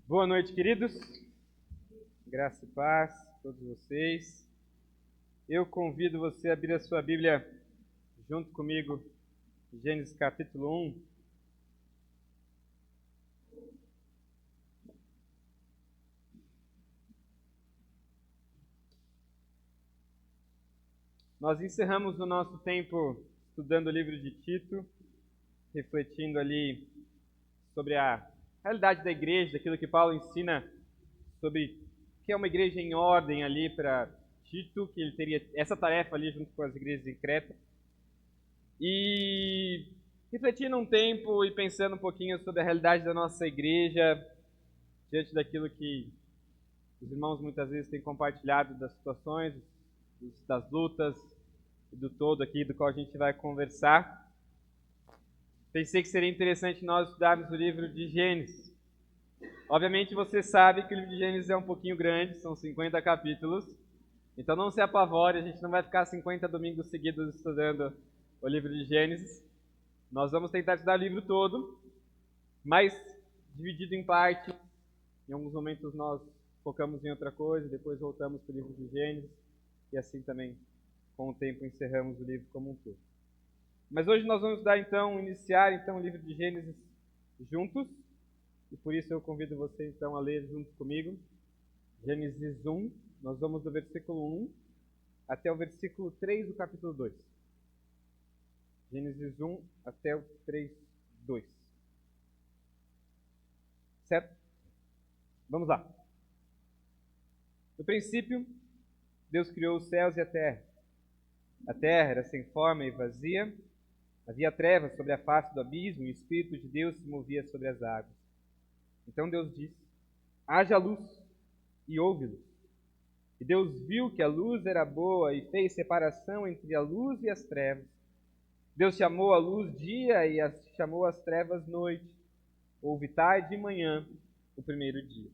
Boa noite, queridos. Graça e paz a todos vocês. Eu convido você a abrir a sua Bíblia junto comigo, Gênesis capítulo 1. Nós encerramos o nosso tempo estudando o livro de Tito, refletindo ali sobre a realidade da igreja, daquilo que Paulo ensina sobre o que é uma igreja em ordem ali para Tito, que ele teria essa tarefa ali junto com as igrejas em Creta. E refletindo um tempo e pensando um pouquinho sobre a realidade da nossa igreja, diante daquilo que os irmãos muitas vezes têm compartilhado das situações, das lutas e do todo aqui do qual a gente vai conversar. Pensei que seria interessante nós estudarmos o livro de Gênesis. Obviamente você sabe que o livro de Gênesis é um pouquinho grande, são 50 capítulos. Então não se apavore, a gente não vai ficar 50 domingos seguidos estudando o livro de Gênesis. Nós vamos tentar estudar o livro todo, mas dividido em partes. Em alguns momentos nós focamos em outra coisa, depois voltamos para o livro de Gênesis, e assim também, com o tempo, encerramos o livro como um todo. Mas hoje nós vamos iniciar o livro de Gênesis juntos, e por isso eu convido você então a ler junto comigo. Gênesis 1, nós vamos do versículo 1 até o versículo 3 do capítulo 2. Gênesis 1 até o 3, 2. Certo? Vamos lá. No princípio, Deus criou os céus e a terra. A terra era sem forma e vazia. Havia trevas sobre a face do abismo e o Espírito de Deus se movia sobre as águas. Então Deus disse: haja luz, e houve luz. E Deus viu que a luz era boa e fez separação entre a luz e as trevas. Deus chamou a luz dia e chamou as trevas noite. Houve tarde e manhã, o primeiro dia.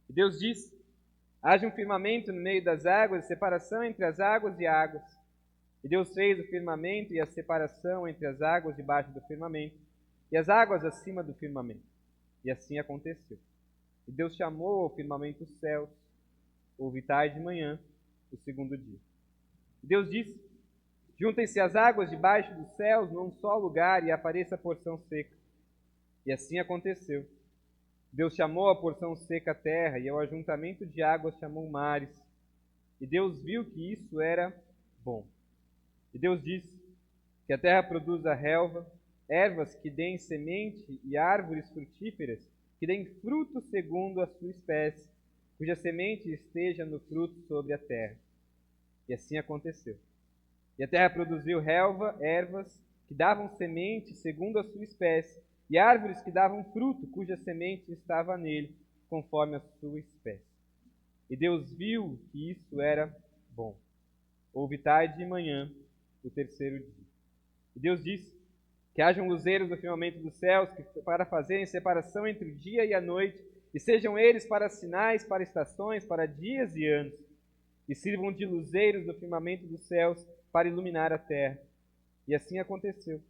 E Deus disse: haja um firmamento no meio das águas, separação entre as águas e águas. E Deus fez o firmamento e a separação entre as águas debaixo do firmamento e as águas acima do firmamento. E assim aconteceu. E Deus chamou ao firmamento os céus. Houve tarde e manhã, o segundo dia. E Deus disse: juntem-se as águas debaixo dos céus num só lugar e apareça a porção seca. E assim aconteceu. Deus chamou a porção seca a terra e ao ajuntamento de águas chamou mares. E Deus viu que isso era bom. E Deus disse: que a terra produza relva, ervas que deem semente e árvores frutíferas que deem fruto segundo a sua espécie, cuja semente esteja no fruto sobre a terra. E assim aconteceu. E a terra produziu relva, ervas que davam semente segundo a sua espécie, e árvores que davam fruto, cuja semente estava nele, conforme a sua espécie. E Deus viu que isso era bom. Houve tarde e manhã, o terceiro dia. E Deus disse: que hajam luzeiros no firmamento dos céus, para fazerem separação entre o dia e a noite, e sejam eles para sinais, para estações, para dias e anos, e sirvam de luzeiros no firmamento dos céus, para iluminar a terra. E assim aconteceu.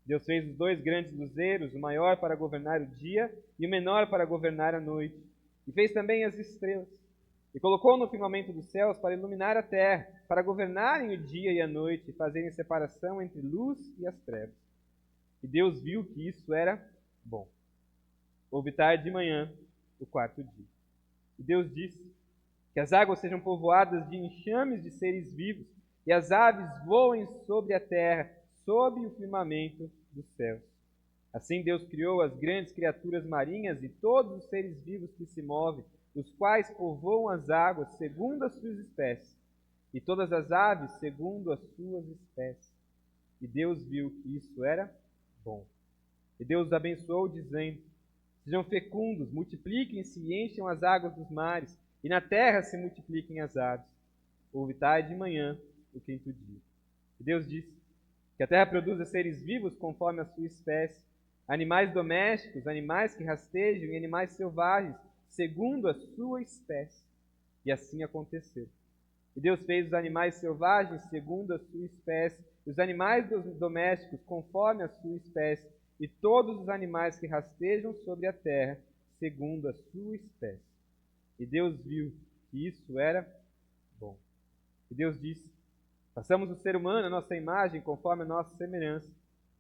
Deus fez os dois grandes luzeiros, o maior para governar o dia e o menor para governar a noite. E fez também as estrelas. E colocou no firmamento dos céus para iluminar a terra, para governarem o dia e a noite, e fazerem separação entre luz e as trevas. E Deus viu que isso era bom. Houve tarde de manhã, o quarto dia. E Deus disse: que as águas sejam povoadas de enxames de seres vivos, e as aves voem sobre a terra, sob o firmamento dos céus. Assim Deus criou as grandes criaturas marinhas e todos os seres vivos que se movem, os quais povoam as águas segundo as suas espécies, e todas as aves segundo as suas espécies. E Deus viu que isso era bom. E Deus os abençoou, dizendo: sejam fecundos, multipliquem-se e encham as águas dos mares, e na terra se multipliquem as aves. Houve tarde e manhã, o quinto dia. E Deus disse: que a terra produza seres vivos conforme a sua espécie, animais domésticos, animais que rastejam e animais selvagens, segundo a sua espécie. E assim aconteceu. E Deus fez os animais selvagens segundo a sua espécie, e os animais domésticos conforme a sua espécie, e todos os animais que rastejam sobre a terra, segundo a sua espécie. E Deus viu que isso era bom. E Deus disse: façamos o ser humano a nossa imagem, conforme a nossa semelhança.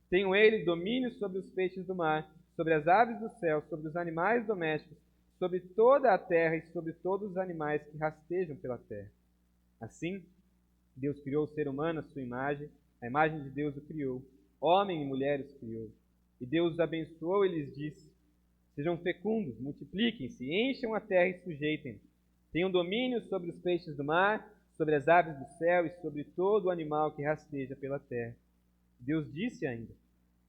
Tenham ele domínio sobre os peixes do mar, sobre as aves do céu, sobre os animais domésticos, sobre toda a terra e sobre todos os animais que rastejam pela terra. Assim, Deus criou o ser humano à sua imagem, a imagem de Deus o criou. Homem e mulher os criou. E Deus os abençoou e lhes disse: sejam fecundos, multipliquem-se, encham a terra e sujeitem-na. Tenham domínio sobre os peixes do mar, sobre as aves do céu e sobre todo o animal que rasteja pela terra. Deus disse ainda: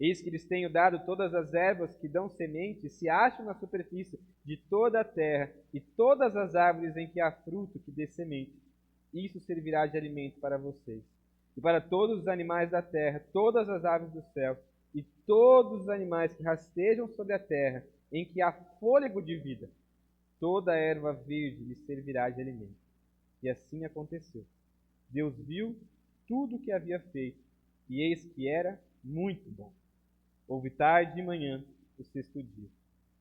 eis que lhes tenho dado todas as ervas que dão semente e se acham na superfície de toda a terra, e todas as árvores em que há fruto que dê semente. Isso servirá de alimento para vocês. E para todos os animais da terra, todas as aves do céu, e todos os animais que rastejam sobre a terra, em que há fôlego de vida, toda a erva verde lhes servirá de alimento. E assim aconteceu. Deus viu tudo o que havia feito, e eis que era muito bom. Houve tarde e manhã, o sexto dia.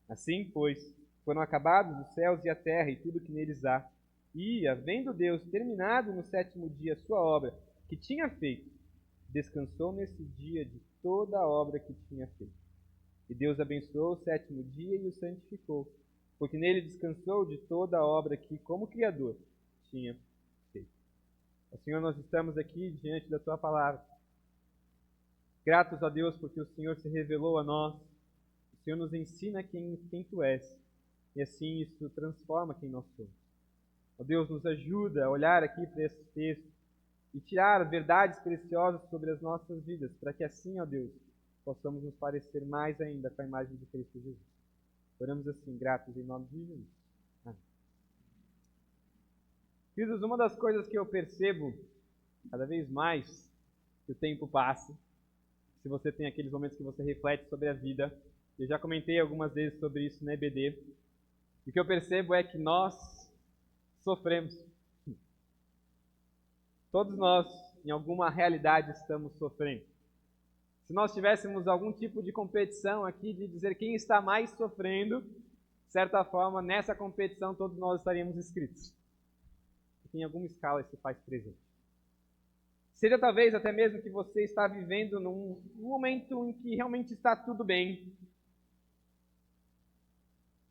Assim, pois, foram acabados os céus e a terra e tudo que neles há. E, havendo Deus terminado no sétimo dia a sua obra que tinha feito, descansou nesse dia de toda a obra que tinha feito. E Deus abençoou o sétimo dia e o santificou, porque nele descansou de toda a obra que, como Criador, tinha feito. Senhor, nós estamos aqui diante da Tua palavra. Gratos a Deus porque o Senhor se revelou a nós. O Senhor nos ensina quem Tu és. E assim isso transforma quem nós somos. Ó Deus, nos ajuda a olhar aqui para esse texto e tirar verdades preciosas sobre as nossas vidas, para que assim, ó Deus, possamos nos parecer mais ainda com a imagem de Cristo Jesus. Oramos assim, gratos em nome de Jesus. Amém. Queridos, uma das coisas que eu percebo cada vez mais que o tempo passa, se você tem aqueles momentos que você reflete sobre a vida, eu já comentei algumas vezes sobre isso na EBD, e o que eu percebo é que nós sofremos. Todos nós, em alguma realidade, estamos sofrendo. Se nós tivéssemos algum tipo de competição aqui, de dizer quem está mais sofrendo, de certa forma, nessa competição todos nós estaríamos inscritos. Porque em alguma escala isso faz presente. Seja talvez até mesmo que você está vivendo num momento em que realmente está tudo bem.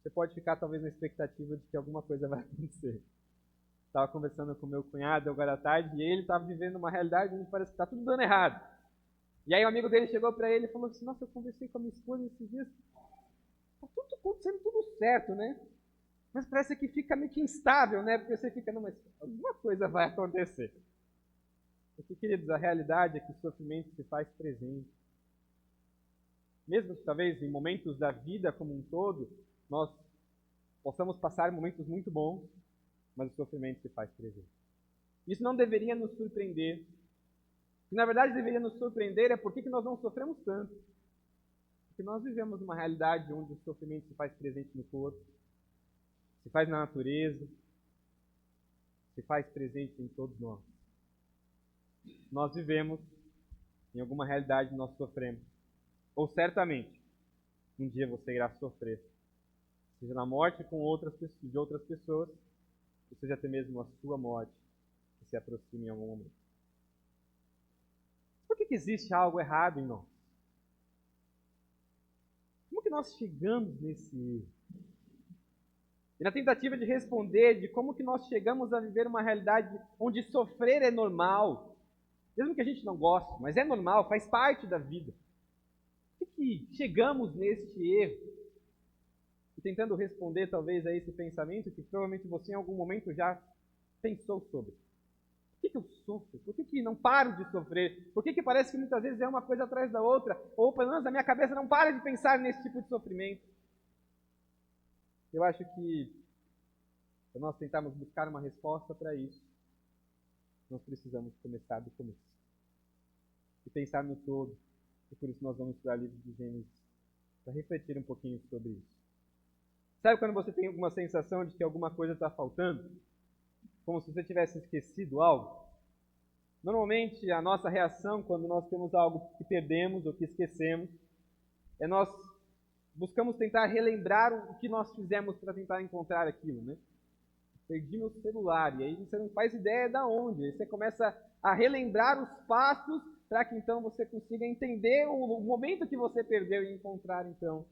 Você pode ficar talvez na expectativa de que alguma coisa vai acontecer. Estava conversando com meu cunhado agora à tarde e ele estava vivendo uma realidade onde parece que está tudo dando errado. E aí um amigo dele chegou para ele e falou assim: nossa, eu conversei com a minha esposa esses dias, está tudo acontecendo tudo certo, né? Mas parece que fica meio que instável, né? Porque você fica, não, mas alguma coisa vai acontecer. Porque, queridos, a realidade é que o sofrimento se faz presente. Mesmo que talvez em momentos da vida como um todo, nós possamos passar momentos muito bons, mas o sofrimento se faz presente. Isso não deveria nos surpreender. O que na verdade deveria nos surpreender é por que nós não sofremos tanto. Porque nós vivemos uma realidade onde o sofrimento se faz presente no corpo, se faz na natureza, se faz presente em todos nós. Nós vivemos, em alguma realidade nós sofremos. Ou certamente, um dia você irá sofrer. Seja na morte com de outras pessoas, ou seja até mesmo a sua morte, que se aproxime em algum momento. Por que existe algo errado em nós? Como que nós chegamos nesse erro? E na tentativa de responder de como que nós chegamos a viver uma realidade onde sofrer é normal, mesmo que a gente não goste, mas é normal, faz parte da vida. Por que chegamos neste erro? E tentando responder talvez a esse pensamento que provavelmente você em algum momento já pensou sobre. Por que eu sofro? Por que não paro de sofrer? Por que parece que muitas vezes é uma coisa atrás da outra? Ou pelo menos a minha cabeça não para de pensar nesse tipo de sofrimento? Eu acho que para nós tentarmos buscar uma resposta para isso, nós precisamos começar do começo. E pensar no todo. E por isso nós vamos estudar o livro de Gênesis para refletir um pouquinho sobre isso. Sabe quando você tem alguma sensação de que alguma coisa está faltando? Como se você tivesse esquecido algo? Normalmente, a nossa reação quando nós temos algo que perdemos ou que esquecemos é nós buscamos tentar relembrar o que nós fizemos para tentar encontrar aquilo, né? Perdi meu celular, e aí você não faz ideia de onde. Aí você começa a relembrar os passos para que então você consiga entender o momento que você perdeu e encontrar então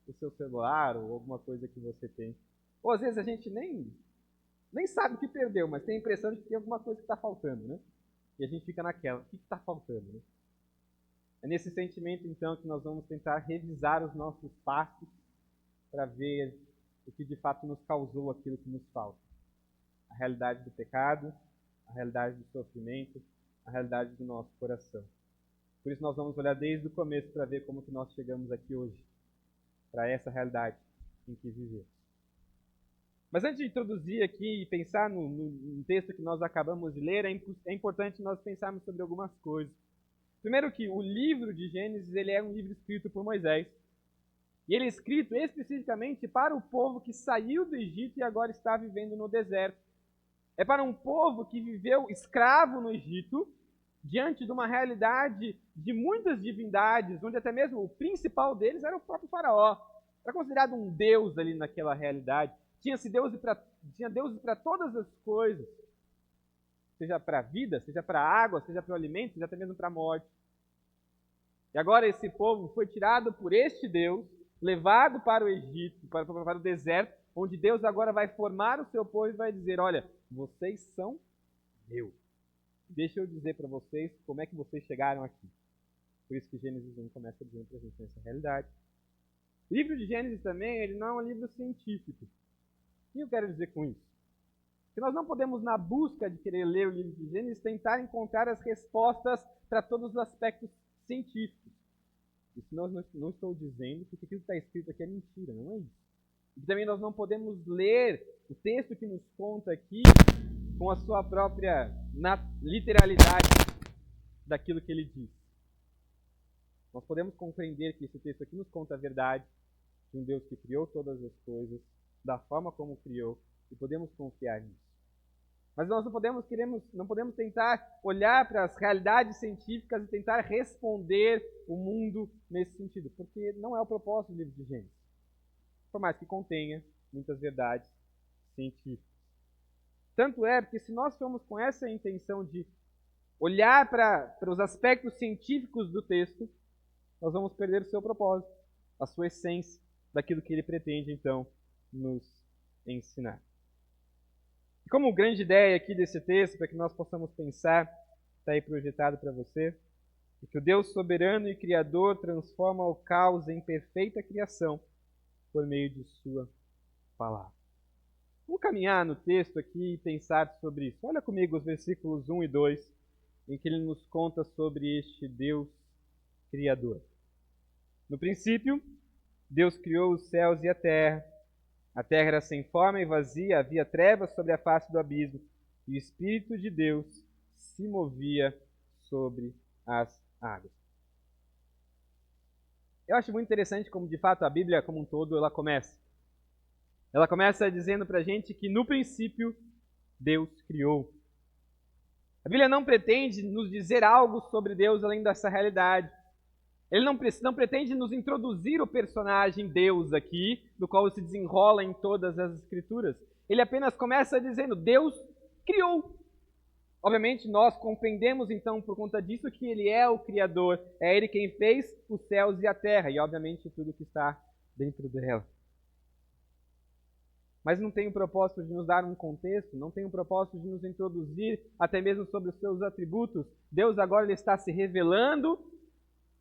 o seu celular ou alguma coisa que você tem. Ou às vezes a gente nem sabe o que perdeu, mas tem a impressão de que tem alguma coisa que está faltando, né? E a gente fica naquela, o que está faltando, né? É nesse sentimento então que nós vamos tentar revisar os nossos passos para ver o que de fato nos causou aquilo que nos falta. A realidade do pecado, a realidade do sofrimento, a realidade do nosso coração. Por isso nós vamos olhar desde o começo para ver como que nós chegamos aqui hoje, para essa realidade em que vivemos. Mas antes de introduzir aqui e pensar no texto que nós acabamos de ler, é importante nós pensarmos sobre algumas coisas. Primeiro que o livro de Gênesis ele é um livro escrito por Moisés. E ele é escrito especificamente para o povo que saiu do Egito e agora está vivendo no deserto. É para um povo que viveu escravo no Egito, diante de uma realidade de muitas divindades, onde até mesmo o principal deles era o próprio faraó. Era considerado um deus ali naquela realidade. Tinha deuses para todas as coisas, seja para a vida, seja para a água, seja para o alimento, seja até mesmo para a morte. E agora esse povo foi tirado por este Deus, levado para o Egito, para o deserto, onde Deus agora vai formar o seu povo e vai dizer, olha, vocês são meu. Deixa eu dizer para vocês como é que vocês chegaram aqui. Por isso que Gênesis 1 começa dizendo para a gente essa realidade. O livro de Gênesis também, ele não é um livro científico. O que eu quero dizer com isso? Que nós não podemos, na busca de querer ler o livro de Gênesis, tentar encontrar as respostas para todos os aspectos científicos. Isso não estou dizendo que aquilo que está escrito aqui é mentira, não é isso. E também nós não podemos ler o texto que nos conta aqui com a sua própria literalidade daquilo que ele diz. Nós podemos compreender que esse texto aqui nos conta a verdade de um Deus que criou todas as coisas, da forma como criou, e podemos confiar nisso. Mas nós não podemos tentar olhar para as realidades científicas e tentar responder o mundo nesse sentido, porque não é o propósito do livro de Gênesis. Por mais que contenha muitas verdades científicas. Tanto é porque se nós formos com essa intenção de olhar para os aspectos científicos do texto, nós vamos perder o seu propósito, a sua essência, daquilo que ele pretende, então, nos ensinar. E como grande ideia aqui desse texto, para que nós possamos pensar, está aí projetado para você, é que o Deus soberano e criador transforma o caos em perfeita criação por meio de sua palavra. Vamos caminhar no texto aqui e pensar sobre isso. Olha comigo os versículos 1 e 2, em que ele nos conta sobre este Deus criador. No princípio, Deus criou os céus e a terra. A terra era sem forma e vazia, havia trevas sobre a face do abismo, e o Espírito de Deus se movia sobre as águas. Eu acho muito interessante como, de fato, a Bíblia como um todo, ela começa. Ela começa dizendo para a gente que, no princípio, Deus criou. A Bíblia não pretende nos dizer algo sobre Deus além dessa realidade. Ele não pretende nos introduzir o personagem Deus aqui, do qual se desenrola em todas as Escrituras. Ele apenas começa dizendo, Deus criou. Obviamente, nós compreendemos, então, por conta disso, que Ele é o Criador. É Ele quem fez os céus e a terra, e, obviamente, tudo que está dentro dela. Mas não tem o propósito de nos dar um contexto, não tem o propósito de nos introduzir até mesmo sobre os seus atributos. Deus agora ele está se revelando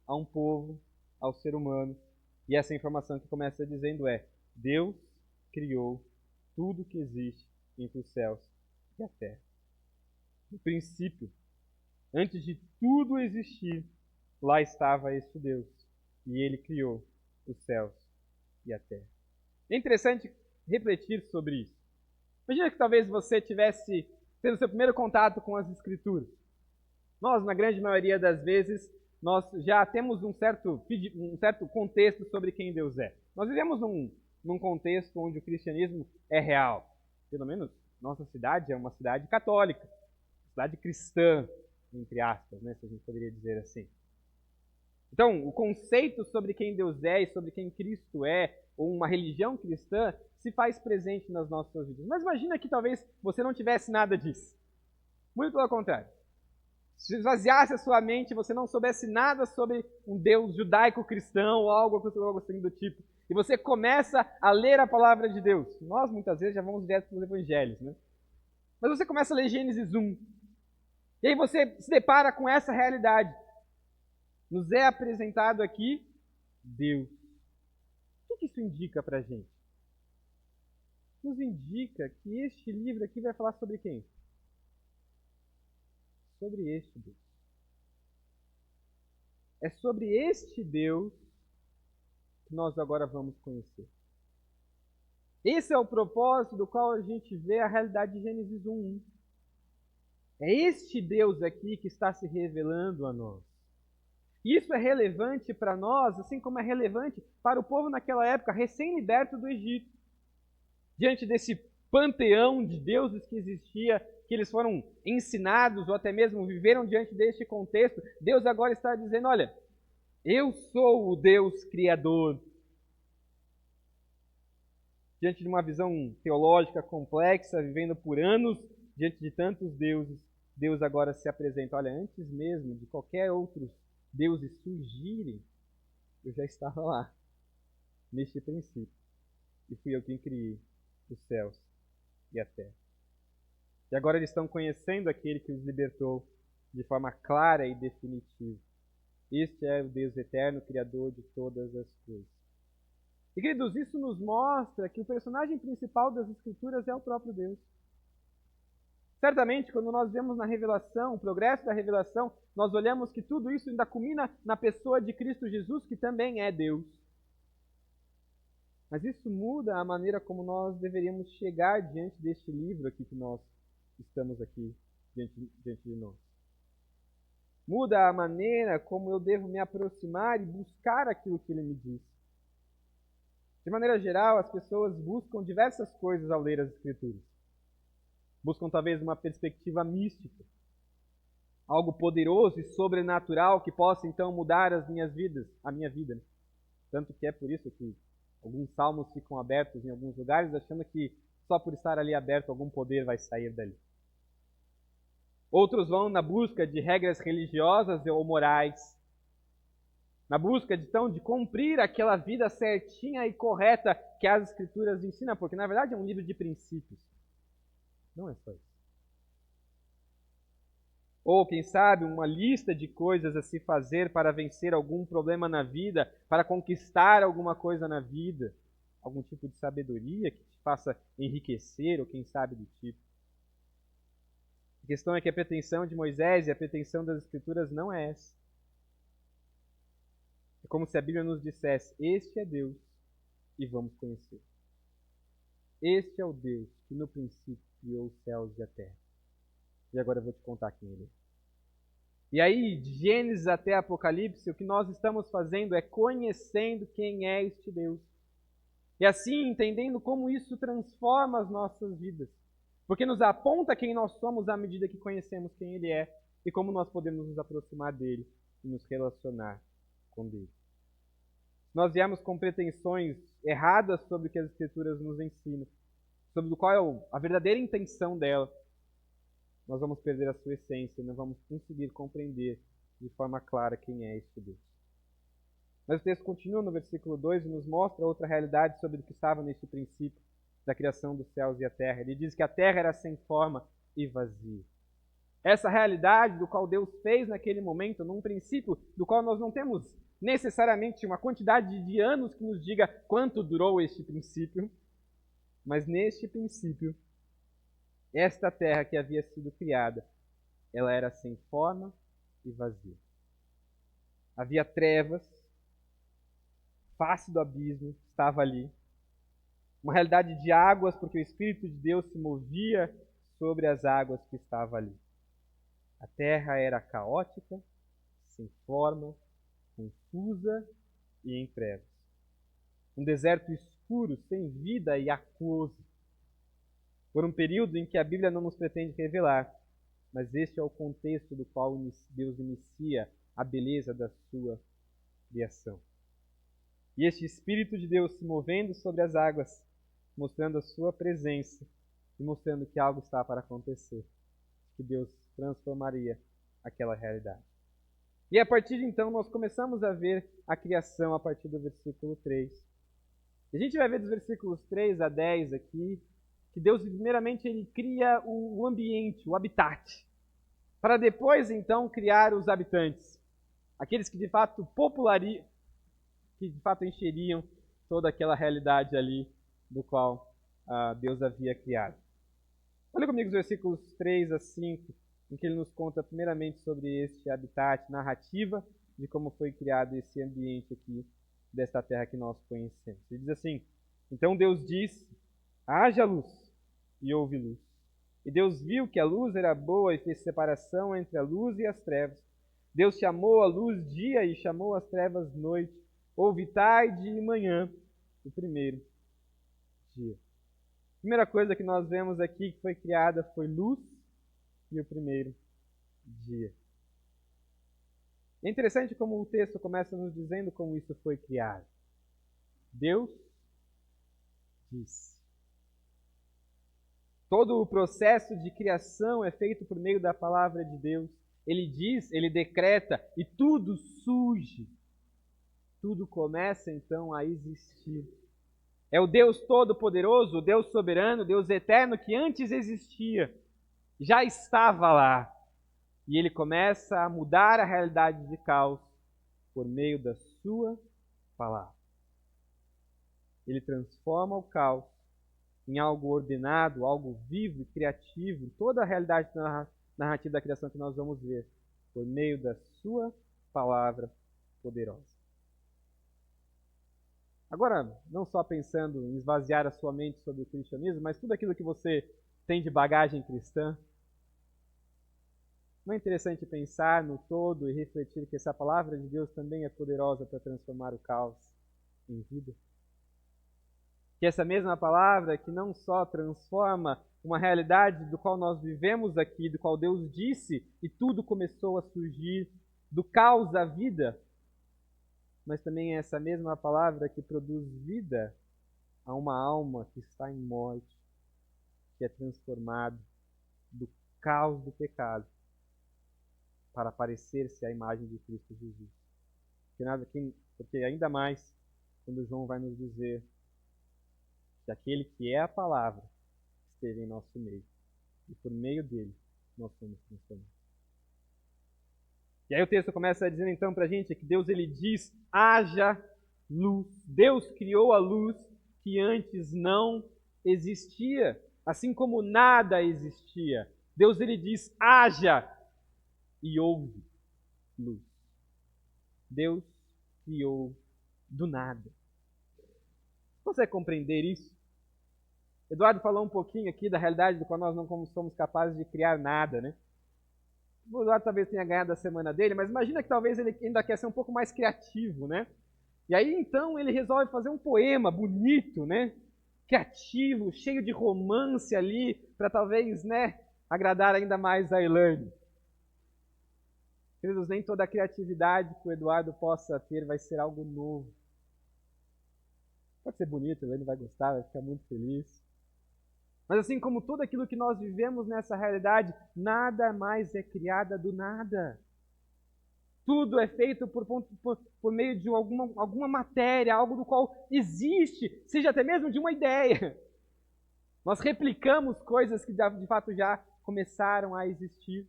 a um povo, ao ser humano. E essa informação que começa dizendo é, Deus criou tudo que existe entre os céus e a terra. No princípio, antes de tudo existir, lá estava este Deus. E ele criou os céus e a terra. É interessante refletir sobre isso. Imagina que talvez você tivesse tendo seu primeiro contato com as Escrituras. Nós, na grande maioria das vezes, nós já temos um certo contexto sobre quem Deus é. Nós vivemos num contexto onde o cristianismo é real. Pelo menos nossa cidade é uma cidade católica, cidade cristã, entre aspas, né, se a gente poderia dizer assim. Então, o conceito sobre quem Deus é e sobre quem Cristo é, ou uma religião cristã, se faz presente nas nossas vidas. Mas imagina que talvez você não tivesse nada disso. Muito pelo contrário. Se esvaziasse a sua mente, você não soubesse nada sobre um Deus judaico-cristão ou algo assim do tipo. E você começa a ler a palavra de Deus. Nós, muitas vezes, já vamos direto para os evangelhos, né? Mas você começa a ler Gênesis 1. E aí você se depara com essa realidade. Nos é apresentado aqui Deus. O que isso indica para a gente? Nos indica que este livro aqui vai falar sobre quem? Sobre este Deus. É sobre este Deus que nós agora vamos conhecer. Esse é o propósito do qual a gente vê a realidade de Gênesis 1:1. É este Deus aqui que está se revelando a nós. Isso é relevante para nós, assim como é relevante para o povo naquela época, recém-liberto do Egito. Diante desse panteão de deuses que existia, que eles foram ensinados ou até mesmo viveram diante deste contexto, Deus agora está dizendo, olha, eu sou o Deus Criador. Diante de uma visão teológica complexa, vivendo por anos diante de tantos deuses, Deus agora se apresenta, olha, antes mesmo de qualquer outros deuses surgirem, eu já estava lá, neste princípio. E fui eu quem criei os céus e a terra. E agora eles estão conhecendo aquele que os libertou de forma clara e definitiva. Este é o Deus eterno, Criador de todas as coisas. E, queridos, isso nos mostra que o personagem principal das Escrituras é o próprio Deus. Certamente, quando nós vemos na revelação, o progresso da revelação, nós olhamos que tudo isso ainda culmina na pessoa de Cristo Jesus, que também é Deus. Mas isso muda a maneira como nós deveríamos chegar diante deste livro aqui que nós estamos aqui diante de nós. Muda a maneira como eu devo me aproximar e buscar aquilo que ele me diz. De maneira geral, as pessoas buscam diversas coisas ao ler as Escrituras. Buscam talvez uma perspectiva mística, algo poderoso e sobrenatural que possa então mudar a minha vida. Tanto que é por isso que alguns salmos ficam abertos em alguns lugares, achando que só por estar ali aberto algum poder vai sair dali. Outros vão na busca de regras religiosas ou morais, na busca de cumprir aquela vida certinha e correta que as Escrituras ensinam, porque na verdade é um livro de princípios. Não é só isso. Ou, quem sabe, uma lista de coisas a se fazer para vencer algum problema na vida, para conquistar alguma coisa na vida. Algum tipo de sabedoria que te faça enriquecer, ou quem sabe do tipo. A questão é que a pretensão de Moisés e a pretensão das Escrituras não é essa. É como se a Bíblia nos dissesse, este é Deus e vamos conhecer. Este é o Deus que no princípio criou os céus e a terra. E agora eu vou te contar quem ele é. E aí, de Gênesis até Apocalipse, o que nós estamos fazendo é conhecendo quem é este Deus. E assim, entendendo como isso transforma as nossas vidas. Porque nos aponta quem nós somos à medida que conhecemos quem ele é e como nós podemos nos aproximar dele e nos relacionar com Deus. Nós viemos com pretensões erradas sobre o que as Escrituras nos ensinam, sobre qual é a verdadeira intenção dela, nós vamos perder a sua essência e não vamos conseguir compreender de forma clara quem é este Deus. Mas o texto continua no versículo 2 e nos mostra outra realidade sobre o que estava neste princípio da criação dos céus e a terra. Ele diz que a terra era sem forma e vazia. Essa realidade do qual Deus fez naquele momento, num princípio do qual nós não temos necessariamente uma quantidade de anos que nos diga quanto durou este princípio, mas neste princípio, esta terra que havia sido criada, ela era sem forma e vazia. Havia trevas, face do abismo estava ali. Uma realidade de águas, porque o Espírito de Deus se movia sobre as águas que estavam ali. A terra era caótica, sem forma, confusa e em trevas. Um deserto escuro, sem vida e aquoso. Por um período em que a Bíblia não nos pretende revelar, mas este é o contexto do qual Deus inicia a beleza da sua criação. E este Espírito de Deus se movendo sobre as águas, mostrando a sua presença e mostrando que algo está para acontecer, que Deus transformaria aquela realidade. E a partir de então nós começamos a ver a criação a partir do versículo 3. E a gente vai ver dos versículos 3 a 10 aqui, que Deus primeiramente ele cria o ambiente, o habitat, para depois então criar os habitantes, aqueles que de fato que de fato encheriam toda aquela realidade ali do qual Deus havia criado. Olha comigo os versículos 3 a 5, em que ele nos conta primeiramente sobre este habitat, narrativa de como foi criado esse ambiente aqui desta terra que nós conhecemos. Ele diz assim: então Deus disse, haja luz, e houve luz. E Deus viu que a luz era boa e fez separação entre a luz e as trevas. Deus chamou a luz dia e chamou as trevas noite. Houve tarde e manhã, o primeiro dia. A primeira coisa que nós vemos aqui que foi criada foi luz e o primeiro dia. É interessante como o texto começa nos dizendo como isso foi criado. Deus disse. Todo o processo de criação é feito por meio da palavra de Deus. Ele diz, ele decreta e tudo surge. Tudo começa então a existir. É o Deus Todo-Poderoso, o Deus Soberano, o Deus Eterno que antes existia, já estava lá. E ele começa a mudar a realidade de caos por meio da sua palavra. Ele transforma o caos em algo ordenado, algo vivo e criativo, toda a realidade narrativa da criação que nós vamos ver, por meio da sua palavra poderosa. Agora, não só pensando em esvaziar a sua mente sobre o cristianismo, mas tudo aquilo que você tem de bagagem cristã, não é interessante pensar no todo e refletir que essa palavra de Deus também é poderosa para transformar o caos em vida? Que essa mesma palavra que não só transforma uma realidade do qual nós vivemos aqui, do qual Deus disse e tudo começou a surgir, do caos à vida, mas também é essa mesma palavra que produz vida a uma alma que está em morte, que é transformado do caos do pecado para parecer-se à imagem de Cristo Jesus. Porque ainda mais, quando João vai nos dizer que aquele que é a palavra esteve em nosso meio, e por meio dele nós somos transformados. E aí o texto começa a dizer então para a gente que Deus ele diz, haja luz. Deus criou a luz que antes não existia, assim como nada existia. Deus ele diz, haja, e houve luz. Deus criou do nada. Você consegue compreender isso? Eduardo falou um pouquinho aqui da realidade do qual nós não somos capazes de criar nada, né? O Eduardo talvez tenha ganhado a semana dele, mas imagina que talvez ele ainda quer ser um pouco mais criativo, né? E aí então ele resolve fazer um poema bonito, né? Criativo, cheio de romance ali, para talvez, né, agradar ainda mais a Elaine. Queridos, nem toda a criatividade que o Eduardo possa ter vai ser algo novo. Pode ser bonito, a Elaine vai gostar, vai ficar muito feliz. Mas assim como tudo aquilo que nós vivemos nessa realidade, nada mais é criado do nada. Tudo é feito por meio de alguma matéria, algo do qual existe, seja até mesmo de uma ideia. Nós replicamos coisas que de fato já começaram a existir.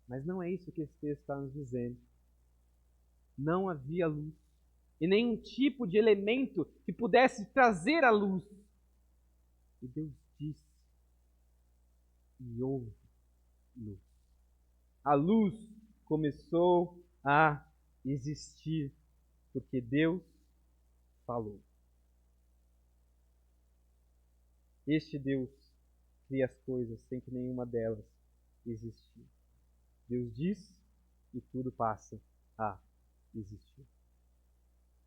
Mas não é isso que esse texto está nos dizendo. Não havia luz. E nenhum tipo de elemento que pudesse trazer a luz. E Deus disse, e houve luz. A luz começou a existir, porque Deus falou. Este Deus cria as coisas sem que nenhuma delas existir. Deus diz e tudo passa a existir.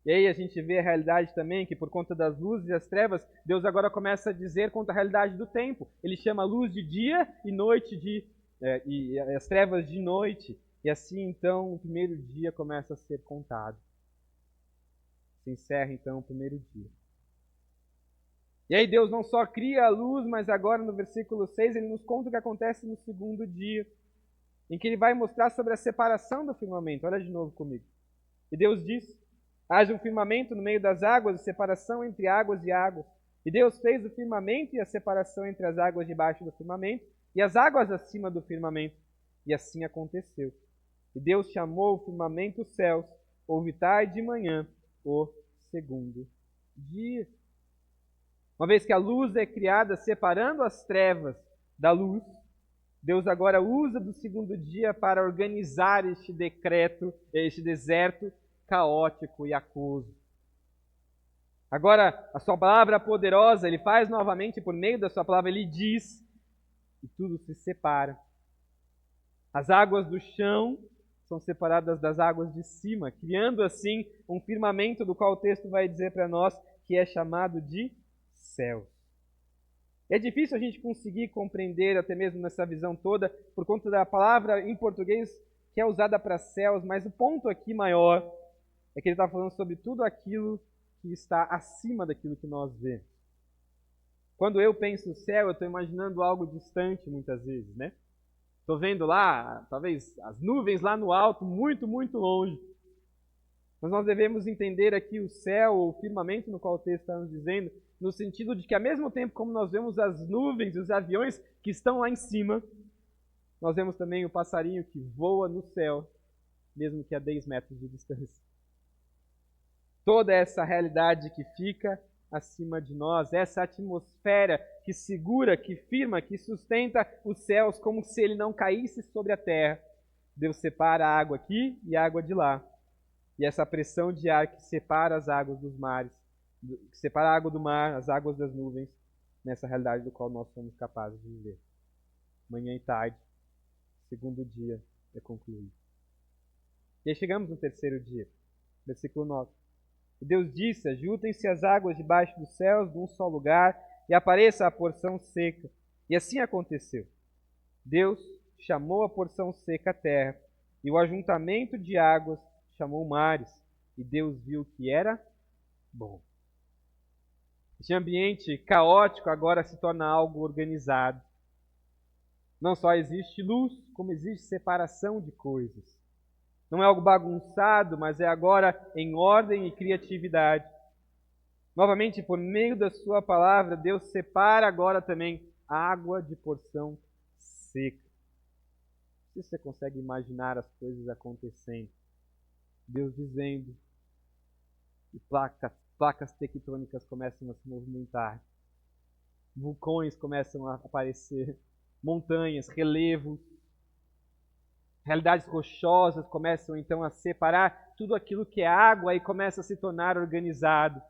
E aí a gente vê a realidade também, que por conta das luzes e das trevas, Deus agora começa a dizer contra a realidade do tempo. Ele chama a luz de dia e noite e as trevas de noite. E assim, então, o primeiro dia começa a ser contado. Se encerra, então, o primeiro dia. E aí Deus não só cria a luz, mas agora no versículo 6 ele nos conta o que acontece no segundo dia, em que ele vai mostrar sobre a separação do firmamento. Olha de novo comigo. E Deus diz: haja um firmamento no meio das águas, e separação entre águas e águas. E Deus fez o firmamento e a separação entre as águas debaixo do firmamento e as águas acima do firmamento. E assim aconteceu. E Deus chamou o firmamento os céus. Houve tarde e manhã o segundo dia. Uma vez que a luz é criada separando as trevas da luz, Deus agora usa do segundo dia para organizar este decreto, este deserto caótico e aquoso. Agora, a sua palavra poderosa, ele faz novamente por meio da sua palavra, ele diz, e tudo se separa. As águas do chão são separadas das águas de cima, criando assim um firmamento do qual o texto vai dizer para nós que é chamado de céus. É difícil a gente conseguir compreender, até mesmo nessa visão toda, por conta da palavra em português que é usada para céus, mas o ponto aqui maior é que ele está falando sobre tudo aquilo que está acima daquilo que nós vemos. Quando eu penso céu, eu estou imaginando algo distante muitas vezes, né? Estou vendo lá, talvez, as nuvens lá no alto, muito, muito longe. Mas nós devemos entender aqui o céu, o firmamento no qual o texto está nos dizendo, no sentido de que, ao mesmo tempo como nós vemos as nuvens e os aviões que estão lá em cima, nós vemos também o passarinho que voa no céu, mesmo que a 10 metros de distância. Toda essa realidade que fica acima de nós, essa atmosfera que segura, que firma, que sustenta os céus como se ele não caísse sobre a terra. Deus separa a água aqui e a água de lá. E essa pressão de ar que separa as águas dos mares, que separa a água do mar, as águas das nuvens, nessa realidade do qual nós somos capazes de viver. Manhã e tarde, segundo dia é concluído. E aí chegamos no terceiro dia, versículo 9. E Deus disse: ajuntem-se as águas debaixo dos céus num só lugar, e apareça a porção seca. E assim aconteceu. Deus chamou a porção seca a terra, e o ajuntamento de águas chamou mares, e Deus viu que era bom. Este ambiente caótico agora se torna algo organizado. Não só existe luz, como existe separação de coisas. Não é algo bagunçado, mas é agora em ordem e criatividade. Novamente, por meio da sua palavra, Deus separa agora também a água de porção seca. Não sei se você consegue imaginar as coisas acontecendo. Deus dizendo, e placas tectônicas começam a se movimentar. Vulcões começam a aparecer, montanhas, relevos, realidades rochosas começam então a separar tudo aquilo que é água e começa a se tornar organizado.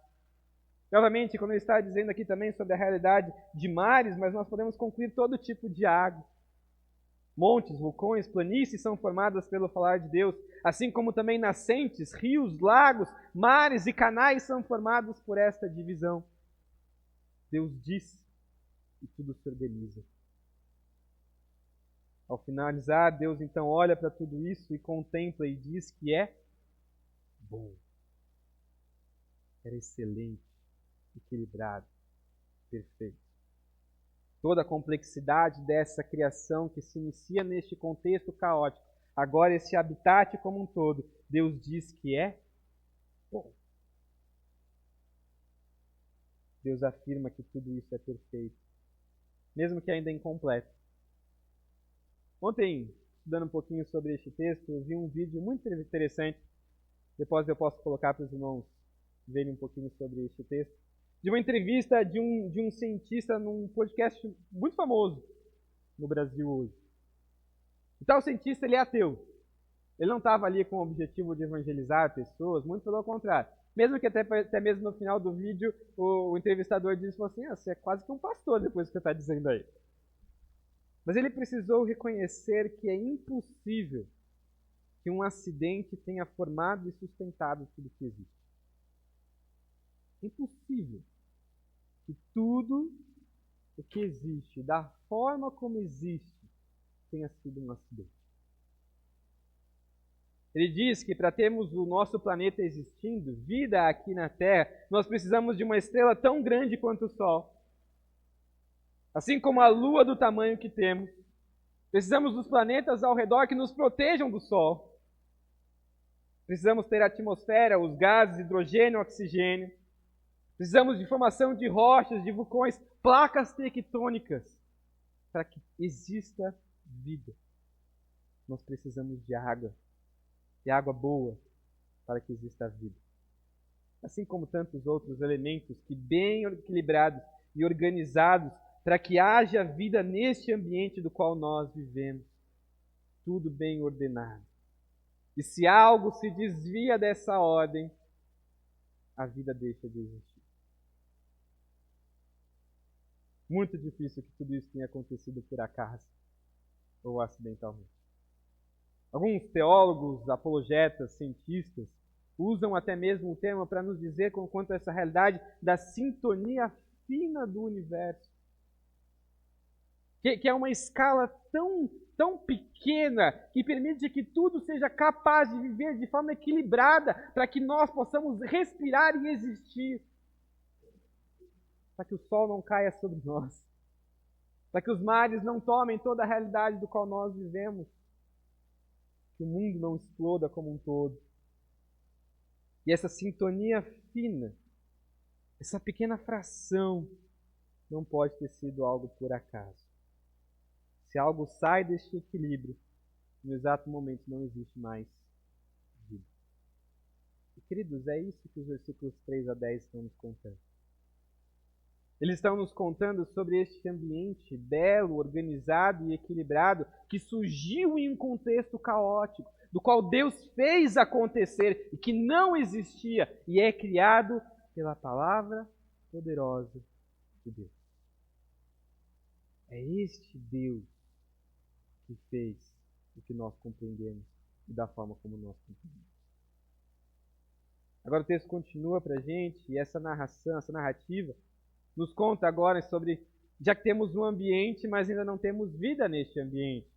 Novamente, quando ele está dizendo aqui também sobre a realidade de mares, mas nós podemos concluir todo tipo de água. Montes, vulcões, planícies são formadas pelo falar de Deus, assim como também nascentes, rios, lagos, mares e canais são formados por esta divisão. Deus diz e tudo se organiza. Ao finalizar, Deus então olha para tudo isso e contempla e diz que é bom. Era excelente, equilibrado, perfeito. Toda a complexidade dessa criação que se inicia neste contexto caótico, agora esse habitat como um todo, Deus diz que é bom. Deus afirma que tudo isso é perfeito, mesmo que ainda incompleto. Ontem, estudando um pouquinho sobre este texto, eu vi um vídeo muito interessante, depois eu posso colocar para os irmãos verem um pouquinho sobre este texto, de uma entrevista de um cientista num podcast muito famoso no Brasil hoje. E tal cientista, ele é ateu. Ele não estava ali com o objetivo de evangelizar pessoas, muito pelo contrário. Mesmo que até mesmo no final do vídeo, o entrevistador disse assim, você é quase que um pastor depois do que você está dizendo aí. Mas ele precisou reconhecer que é impossível que um acidente tenha formado e sustentado tudo que existe. Impossível que tudo o que existe, da forma como existe, tenha sido um acidente. Ele diz que para termos o nosso planeta existindo, vida aqui na Terra, nós precisamos de uma estrela tão grande quanto o Sol. Assim como a Lua do tamanho que temos. Precisamos dos planetas ao redor que nos protejam do Sol. Precisamos ter a atmosfera, os gases, hidrogênio, oxigênio. Precisamos de formação de rochas, de vulcões, placas tectônicas, para que exista vida. Nós precisamos de água boa, para que exista vida. Assim como tantos outros elementos que bem equilibrados e organizados, para que haja vida neste ambiente do qual nós vivemos. Tudo bem ordenado. E se algo se desvia dessa ordem, a vida deixa de existir. Muito difícil que tudo isso tenha acontecido por acaso ou acidentalmente. Alguns teólogos, apologetas, cientistas, usam até mesmo o termo para nos dizer quanto a essa realidade da sintonia fina do universo. Que é uma escala tão pequena que permite que tudo seja capaz de viver de forma equilibrada para que nós possamos respirar e existir. Para que o sol não caia sobre nós. Para que os mares não tomem toda a realidade do qual nós vivemos. Que o mundo não exploda como um todo. E essa sintonia fina, essa pequena fração, não pode ter sido algo por acaso. Se algo sai deste equilíbrio, no exato momento não existe mais vida. E, queridos, é isso que os versículos 3 a 10 estão nos contando. Eles estão nos contando sobre este ambiente belo, organizado e equilibrado que surgiu em um contexto caótico, do qual Deus fez acontecer e que não existia e é criado pela palavra poderosa de Deus. É este Deus que fez o que nós compreendemos e da forma como nós compreendemos. Agora o texto continua para a gente e essa narrativa nos conta agora sobre, já que temos um ambiente, mas ainda não temos vida neste ambiente.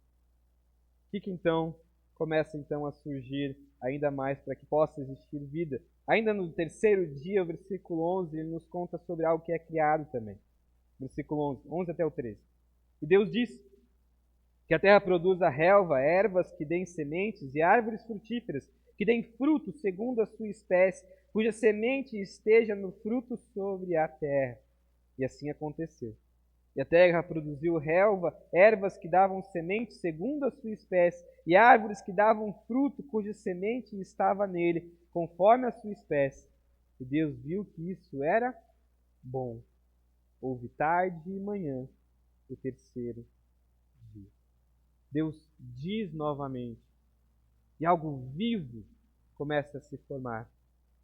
O que então começa então a surgir ainda mais para que possa existir vida? Ainda no terceiro dia, o versículo 11, ele nos conta sobre algo que é criado também. Versículo 11 até o 13. E Deus disse que a terra produza relva, ervas que deem sementes e árvores frutíferas que deem fruto segundo a sua espécie, cuja semente esteja no fruto sobre a terra. E assim aconteceu. E a terra produziu relva, ervas que davam semente segundo a sua espécie, e árvores que davam fruto cuja semente estava nele, conforme a sua espécie. E Deus viu que isso era bom. Houve tarde e manhã, o terceiro dia. Deus diz novamente, e algo vivo começa a se formar.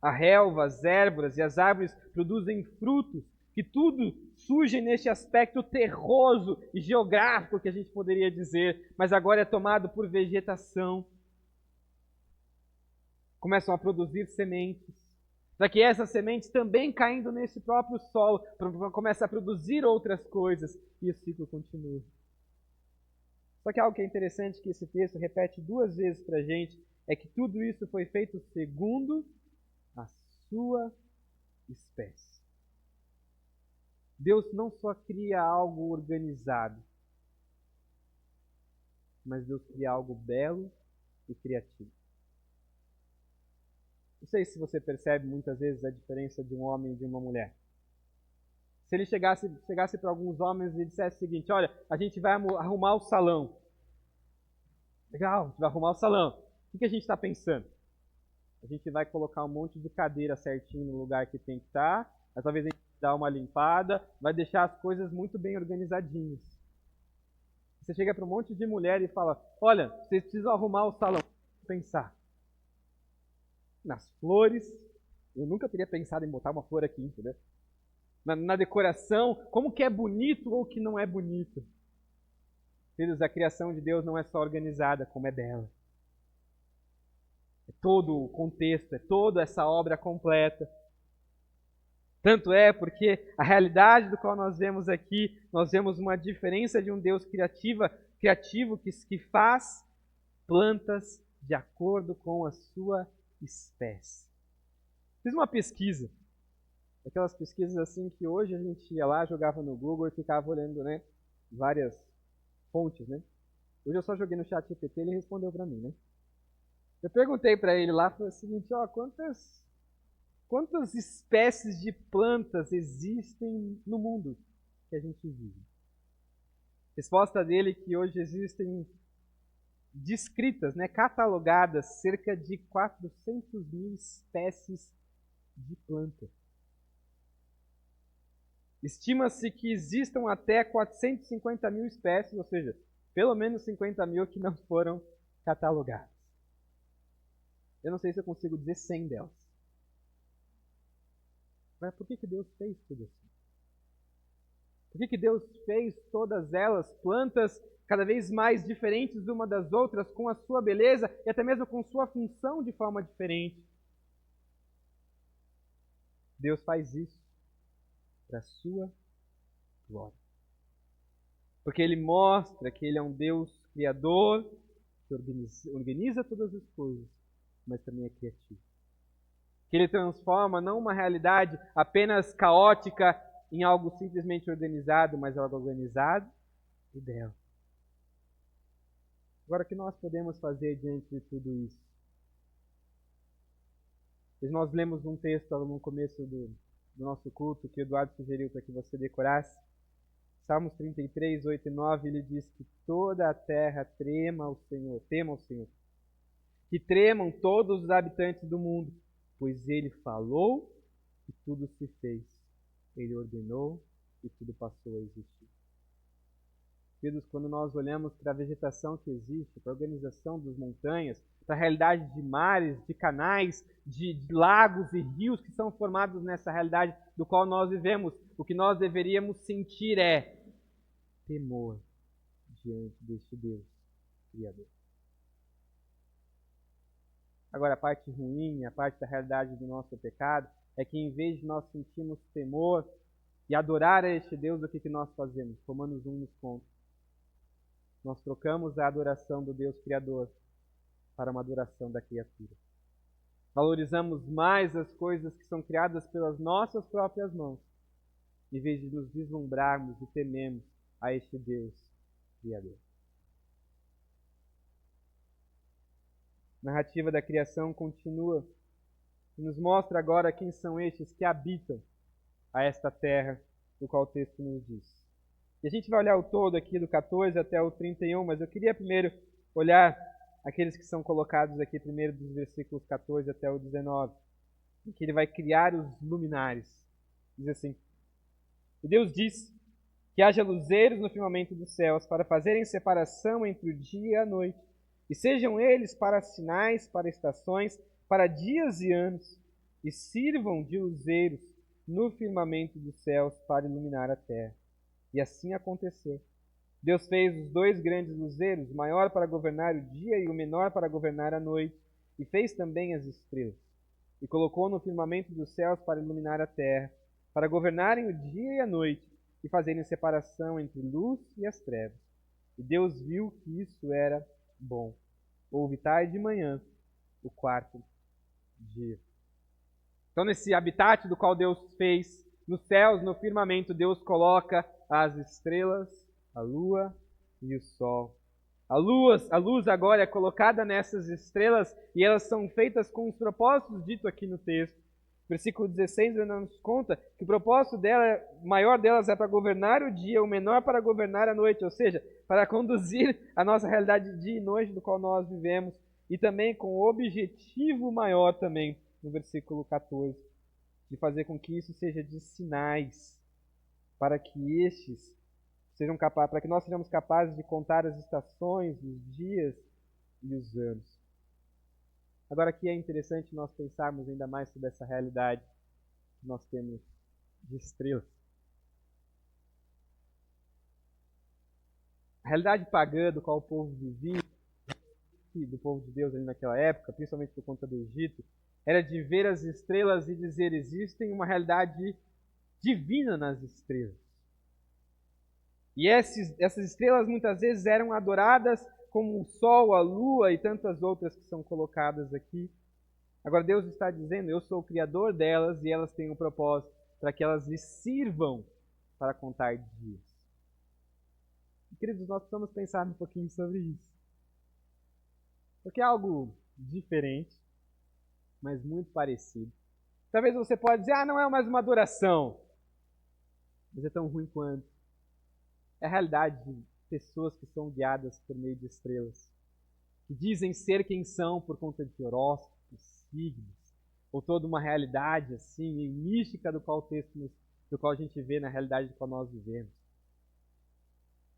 A relva, as ervas e as árvores produzem frutos, que tudo surge neste aspecto terroso e geográfico que a gente poderia dizer, mas agora é tomado por vegetação. Começam a produzir sementes, para que essas sementes também caindo nesse próprio solo, começam a produzir outras coisas, e o ciclo continua. Só que algo que é interessante que esse texto repete 2 vezes para a gente, é que tudo isso foi feito segundo a sua espécie. Deus não só cria algo organizado, mas Deus cria algo belo e criativo. Não sei se você percebe muitas vezes a diferença de um homem e de uma mulher. Se ele chegasse para alguns homens e dissesse o seguinte, olha, a gente vai arrumar o salão. Legal, a gente vai arrumar o salão. O que a gente está pensando? A gente vai colocar um monte de cadeira certinho no lugar que tem que estar, mas talvez a gente dá uma limpada, vai deixar as coisas muito bem organizadinhas. Você chega para um monte de mulher e fala, olha, vocês precisam arrumar o salão. Pensar. Nas flores, eu nunca teria pensado em botar uma flor aqui, entendeu? Na decoração, como que é bonito ou que não é bonito. Filhos, a criação de Deus não é só organizada, como é bela. É todo o contexto, é toda essa obra completa. Tanto é porque a realidade do qual nós vemos aqui, nós vemos uma diferença de um Deus criativo que faz plantas de acordo com a sua espécie. Fiz uma pesquisa, aquelas pesquisas assim que hoje a gente ia lá, jogava no Google e ficava olhando, né, várias fontes, né? Hoje eu só joguei no chat GPT e ele respondeu para mim, né? Eu perguntei para ele lá, falei o seguinte, ó, quantas espécies de plantas existem no mundo que a gente vive? Resposta dele que hoje existem descritas, né, catalogadas, cerca de 400 mil espécies de plantas. Estima-se que existam até 450 mil espécies, ou seja, pelo menos 50 mil que não foram catalogadas. Eu não sei se eu consigo dizer 100 delas. Mas por que Deus fez tudo assim? Por que Deus fez todas elas, plantas cada vez mais diferentes uma das outras, com a sua beleza e até mesmo com sua função de forma diferente? Deus faz isso para a sua glória. Porque Ele mostra que Ele é um Deus criador, que organiza todas as coisas, mas também é criativo. Que Ele transforma não uma realidade apenas caótica em algo simplesmente organizado, mas algo organizado e belo. Agora, o que nós podemos fazer diante de tudo isso? Nós lemos um texto no começo do nosso culto que o Eduardo sugeriu para que você decorasse. Salmos 33, 8 e 9, ele diz que toda a terra tema ao Senhor. Que tremam todos os habitantes do mundo, pois Ele falou e tudo se fez. Ele ordenou e tudo passou a existir. Queridos, quando nós olhamos para a vegetação que existe, para a organização das montanhas, para a realidade de mares, de canais, de lagos e rios que são formados nessa realidade do qual nós vivemos, o que nós deveríamos sentir é temor diante deste Deus Criador. Agora, a parte ruim, a parte da realidade do nosso pecado, é que em vez de nós sentirmos temor e adorar a este Deus, o que nós fazemos? Romanos 1 nos conta. Nós trocamos a adoração do Deus Criador para uma adoração da criatura. Valorizamos mais as coisas que são criadas pelas nossas próprias mãos, em vez de nos vislumbrarmos e tememos a este Deus Criador. A narrativa da criação continua e nos mostra agora quem são estes que habitam a esta terra, do qual o texto nos diz. E a gente vai olhar o todo aqui do 14 até o 31, mas eu queria primeiro olhar aqueles que são colocados aqui primeiro dos versículos 14 até o 19, em que ele vai criar os luminares. Diz assim: E Deus disse que haja luzeiros no firmamento dos céus para fazerem separação entre o dia e a noite, e sejam eles para sinais, para estações, para dias e anos, e sirvam de luzeiros no firmamento dos céus para iluminar a terra. E assim aconteceu. Deus fez os dois grandes luzeiros, o maior para governar o dia e o menor para governar a noite, e fez também as estrelas. E colocou no firmamento dos céus para iluminar a terra, para governarem o dia e a noite, e fazerem separação entre luz e as trevas. E Deus viu que isso era bom. Houve tarde e manhã, o quarto dia. Então, nesse habitat do qual Deus fez, nos céus, no firmamento, Deus coloca as estrelas, a lua e o sol. A luz agora é colocada nessas estrelas e elas são feitas com os propósitos dito aqui no texto. Versículo 16 nos conta que o propósito dela, o maior delas é para governar o dia, o menor para governar a noite, ou seja, para conduzir a nossa realidade de dia e noite do qual nós vivemos, e também com o objetivo maior também, no versículo 14, de fazer com que isso seja de sinais, para que estes sejam capazes, para que nós sejamos capazes de contar as estações, os dias e os anos. Agora aqui é interessante nós pensarmos ainda mais sobre essa realidade que nós temos de estrelas. A realidade pagã do qual o povo vivia, do povo de Deus ali naquela época, principalmente por conta do Egito, era de ver as estrelas e dizer: existe uma realidade divina nas estrelas. E essas estrelas muitas vezes eram adoradas como o sol, a lua e tantas outras que são colocadas aqui. Agora Deus está dizendo, eu sou o Criador delas e elas têm um propósito para que elas lhe sirvam para contar dias. E, queridos, nós precisamos pensar um pouquinho sobre isso. Porque é algo diferente, mas muito parecido. Talvez você pode dizer, não é mais uma adoração. Mas é tão ruim quanto. É a realidade de pessoas que são guiadas por meio de estrelas. Que dizem ser quem são por conta de horóscopos, signos, ou toda uma realidade assim, meio mística do qual a gente vê na realidade do qual nós vivemos.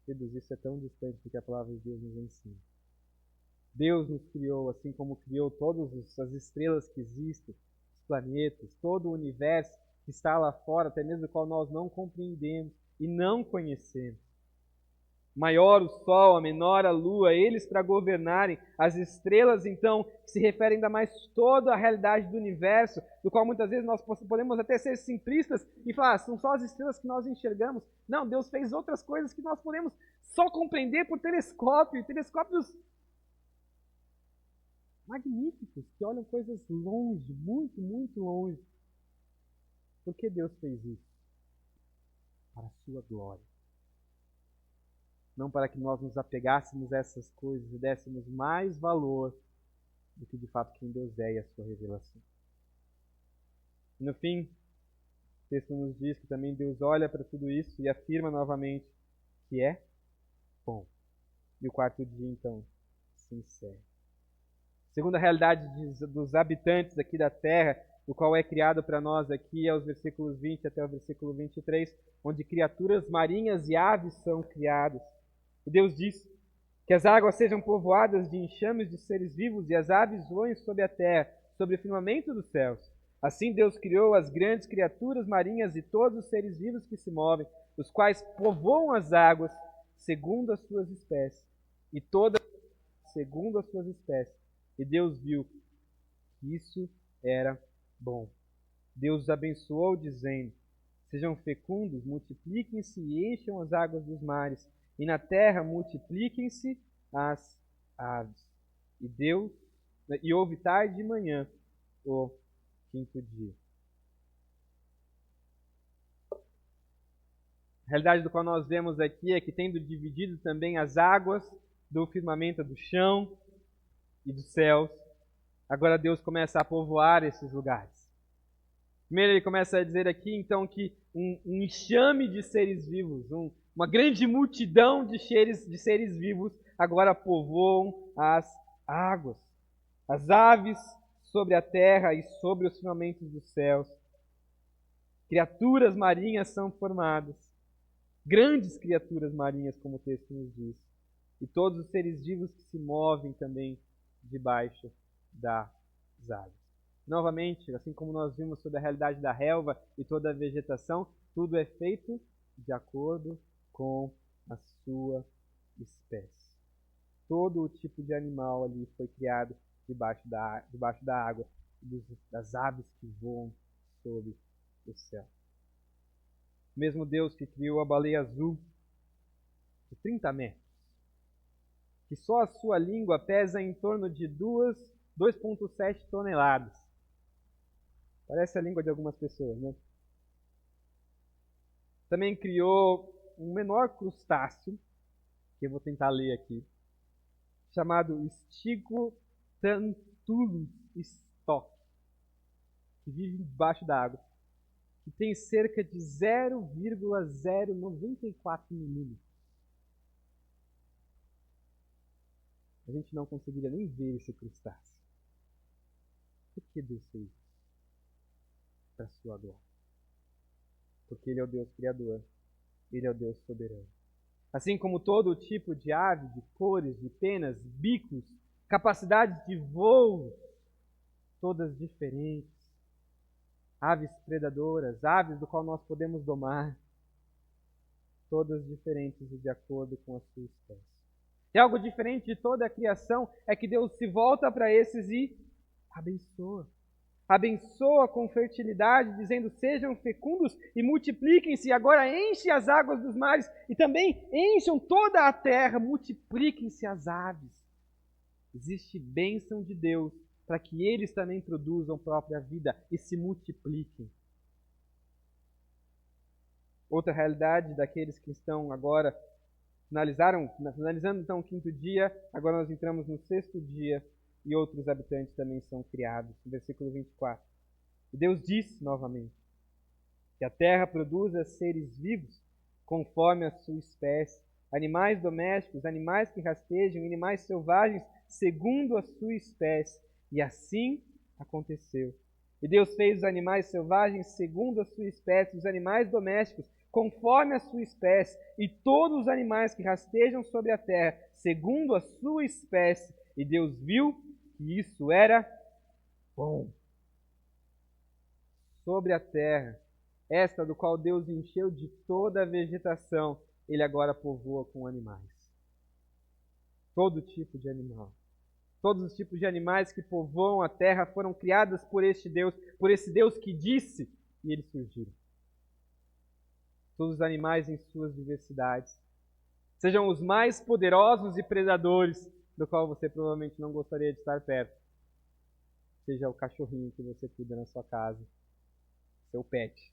Queridos, isso é tão distante do que a palavra de Deus nos ensina. Deus nos criou, assim como criou todas as estrelas que existem, os planetas, todo o universo que está lá fora, até mesmo o qual nós não compreendemos e não conhecemos. Maior o sol, a menor a lua, eles para governarem. As estrelas, então, se referem ainda mais toda a realidade do universo, do qual muitas vezes nós podemos até ser simplistas e falar, são só as estrelas que nós enxergamos. Não, Deus fez outras coisas que nós podemos só compreender por telescópio, telescópios magníficos, que olham coisas longe, muito, muito longe. Por que Deus fez isso? Para a sua glória. Não para que nós nos apegássemos a essas coisas e dessemos mais valor do que de fato quem Deus é e a sua revelação. E no fim, o texto nos diz que também Deus olha para tudo isso e afirma novamente que é bom. E o quarto dia, então, se encerra. Segundo a realidade dos habitantes aqui da terra, do qual é criado para nós aqui, é os versículos 20 até o versículo 23, onde criaturas marinhas e aves são criadas. E Deus diz que as águas sejam povoadas de enxames de seres vivos e as aves voem sobre a terra, sobre o firmamento dos céus. Assim Deus criou as grandes criaturas marinhas e todos os seres vivos que se movem, os quais povoam as águas segundo as suas espécies, e todas segundo as suas espécies. E Deus viu que isso era bom. Deus os abençoou, dizendo, sejam fecundos, multipliquem-se e encham as águas dos mares, e na terra multipliquem-se as aves. E houve tarde e manhã o quinto dia. A realidade do qual nós vemos aqui é que, tendo dividido também as águas do firmamento do chão e dos céus, agora Deus começa a povoar esses lugares. Primeiro ele começa a dizer aqui, então, que um enxame de seres vivos, uma grande multidão de seres vivos agora povoam as águas. As aves sobre a terra e sobre os firmamentos dos céus. Criaturas marinhas são formadas. Grandes criaturas marinhas, como o texto nos diz. E todos os seres vivos que se movem também debaixo das águas. Novamente, assim como nós vimos sobre a realidade da relva e toda a vegetação, tudo é feito de acordo com a sua espécie. Todo o tipo de animal ali foi criado debaixo da água, das aves que voam sobre o céu. O mesmo Deus que criou a baleia azul de 30 metros, que só a sua língua pesa em torno de 2,7 toneladas. Parece a língua de algumas pessoas, né? Também criou um menor crustáceo, que eu vou tentar ler aqui, chamado Stigotanthulus stock, que vive debaixo da água, que tem cerca de 0,094 milímetros. A gente não conseguiria nem ver esse crustáceo. Por que Deus fez isso? Para a sua glória. Porque Ele é o Deus Criador. Ele é o Deus soberano. Assim como todo tipo de ave, de cores, de penas, bicos, capacidades de voo, todas diferentes. Aves predadoras, aves do qual nós podemos domar, todas diferentes e de acordo com a sua espécie. E algo diferente de toda a criação é que Deus se volta para esses e abençoa. abençoa com fertilidade, dizendo: sejam fecundos e multipliquem-se. Agora enche as águas dos mares e também encham toda a terra, multipliquem-se as aves. Existe bênção de Deus para que eles também produzam própria vida e se multipliquem. Outra realidade daqueles que estão agora finalizando então o 5º dia, agora nós entramos no 6º dia e outros habitantes também são criados. No versículo 24. E Deus disse novamente que a terra produza seres vivos conforme a sua espécie, animais domésticos, animais que rastejam, animais selvagens segundo a sua espécie. E assim aconteceu. E Deus fez os animais selvagens segundo a sua espécie, os animais domésticos conforme a sua espécie, e todos os animais que rastejam sobre a terra segundo a sua espécie. E Deus viu que isso era bom. Sobre a terra, esta do qual Deus encheu de toda a vegetação, Ele agora povoa com animais. Todo tipo de animal. Todos os tipos de animais que povoam a terra foram criados por este Deus, por esse Deus que disse, e eles surgiram. Todos os animais em suas diversidades. Sejam os mais poderosos e predadores, do qual você provavelmente não gostaria de estar perto. Seja o cachorrinho que você cuida na sua casa, seu pet,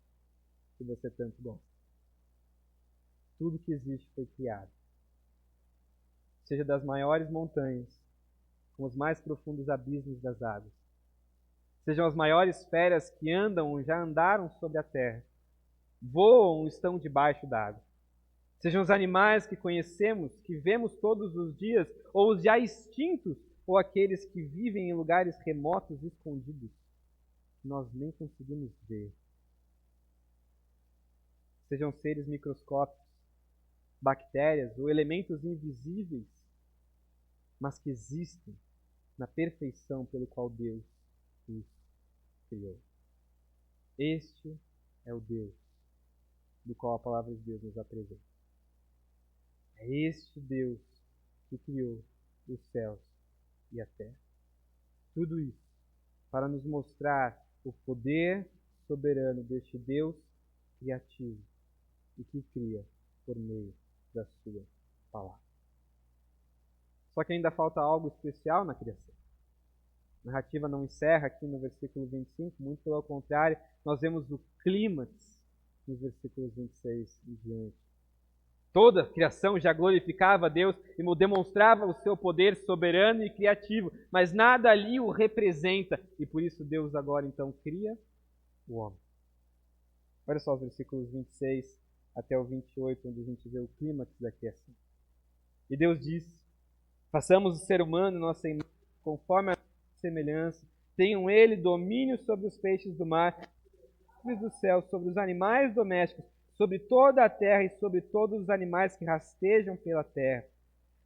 que você tanto gosta. Tudo que existe foi criado. Seja das maiores montanhas, com os mais profundos abismos das águas. Sejam as maiores feras que andam ou já andaram sobre a terra, voam ou estão debaixo d'água. Sejam os animais que conhecemos, que vemos todos os dias, ou os já extintos, ou aqueles que vivem em lugares remotos e escondidos, que nós nem conseguimos ver. Sejam seres microscópicos, bactérias ou elementos invisíveis, mas que existem na perfeição pelo qual Deus os criou. Este é o Deus do qual a palavra de Deus nos apresenta. É este Deus que criou os céus e a terra. Tudo isso para nos mostrar o poder soberano deste Deus criativo e que cria por meio da sua palavra. Só que ainda falta algo especial na criação. A narrativa não encerra aqui no versículo 25, muito pelo contrário, nós vemos o clímax nos versículos 26 e diante. Toda a criação já glorificava a Deus e demonstrava o seu poder soberano e criativo, mas nada ali o representa, e por isso Deus agora então cria o homem. Olha só os versículos 26 até o 28, onde a gente vê o clímax da criação. E Deus disse: façamos o ser humano nossa imagem, conforme a semelhança, tenham ele domínio sobre os peixes do mar, sobre os do céu, sobre os animais domésticos, sobre toda a terra e sobre todos os animais que rastejam pela terra.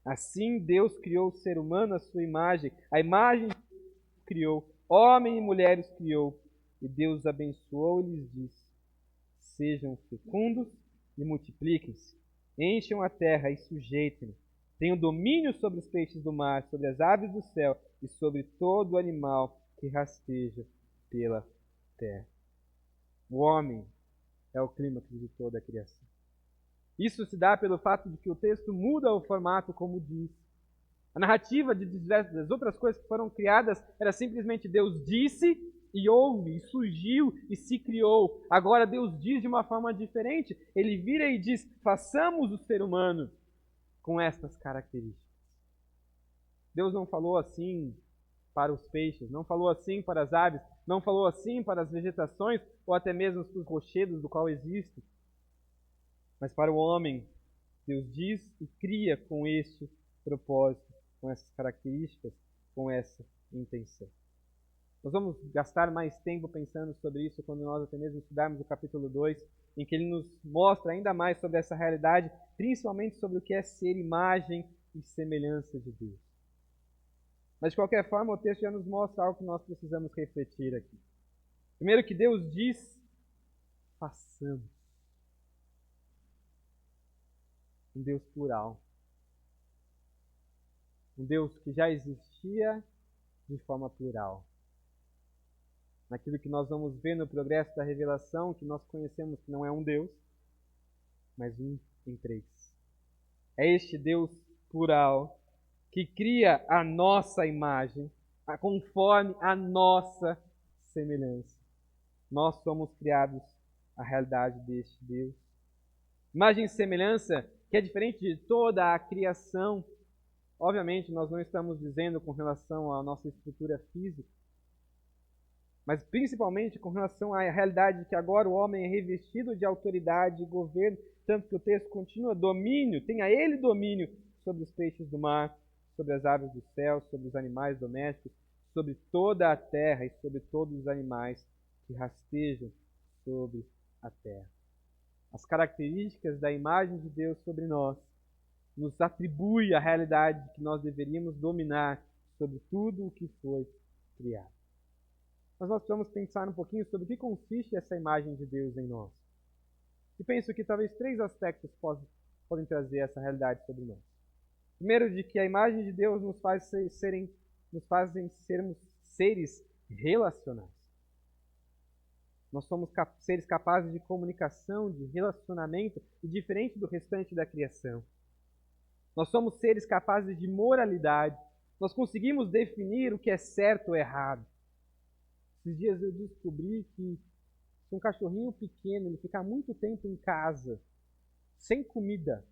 Assim Deus criou o ser humano à sua imagem, a imagem de Deus criou, homem e mulher os criou. E Deus os abençoou e lhes disse: sejam fecundos e multipliquem-se, encham a terra e sujeitem-na. Tenham domínio sobre os peixes do mar, sobre as aves do céu e sobre todo animal que rasteja pela terra. O homem é o clímax de toda a criação. Isso se dá pelo fato de que o texto muda o formato, como diz. A narrativa de diversas outras coisas que foram criadas era simplesmente Deus disse e houve, e surgiu e se criou. Agora Deus diz de uma forma diferente. Ele vira e diz: façamos o ser humano com estas características. Deus não falou assim para os peixes, não falou assim para as aves, não falou assim para as vegetações ou até mesmo para os rochedos do qual existem. Mas para o homem, Deus diz e cria com este propósito, com essas características, com essa intenção. Nós vamos gastar mais tempo pensando sobre isso quando nós até mesmo estudarmos o capítulo 2, em que ele nos mostra ainda mais sobre essa realidade, principalmente sobre o que é ser imagem e semelhança de Deus. Mas de qualquer forma, o texto já nos mostra algo que nós precisamos refletir aqui. Primeiro, que Deus diz: façamos. Um Deus plural. Um Deus que já existia de forma plural. naquilo que nós vamos ver no progresso da revelação, que nós conhecemos que não é um Deus, mas um em três. É este Deus plural que cria a nossa imagem, conforme a nossa semelhança. Nós somos criados à realidade deste Deus. Imagem e semelhança que é diferente de toda a criação. Obviamente, nós não estamos dizendo com relação à nossa estrutura física, mas principalmente com relação à realidade de que agora o homem é revestido de autoridade e governo, tanto que o texto continua, domínio, tenha ele domínio sobre os peixes do mar, sobre as aves do céu, sobre os animais domésticos, sobre toda a terra e sobre todos os animais que rastejam sobre a terra. As características da imagem de Deus sobre nós nos atribui a realidade de que nós deveríamos dominar sobre tudo o que foi criado. Mas nós precisamos pensar um pouquinho sobre o que consiste essa imagem de Deus em nós. E penso que talvez três aspectos podem trazer essa realidade sobre nós. Primeiro, de que a imagem de Deus nos fazem sermos seres relacionais. Nós somos seres capazes de comunicação, de relacionamento, e diferente do restante da criação. Nós somos seres capazes de moralidade. Nós conseguimos definir o que é certo ou errado. Esses dias eu descobri que se um cachorrinho pequeno ele ficar muito tempo em casa, sem comida,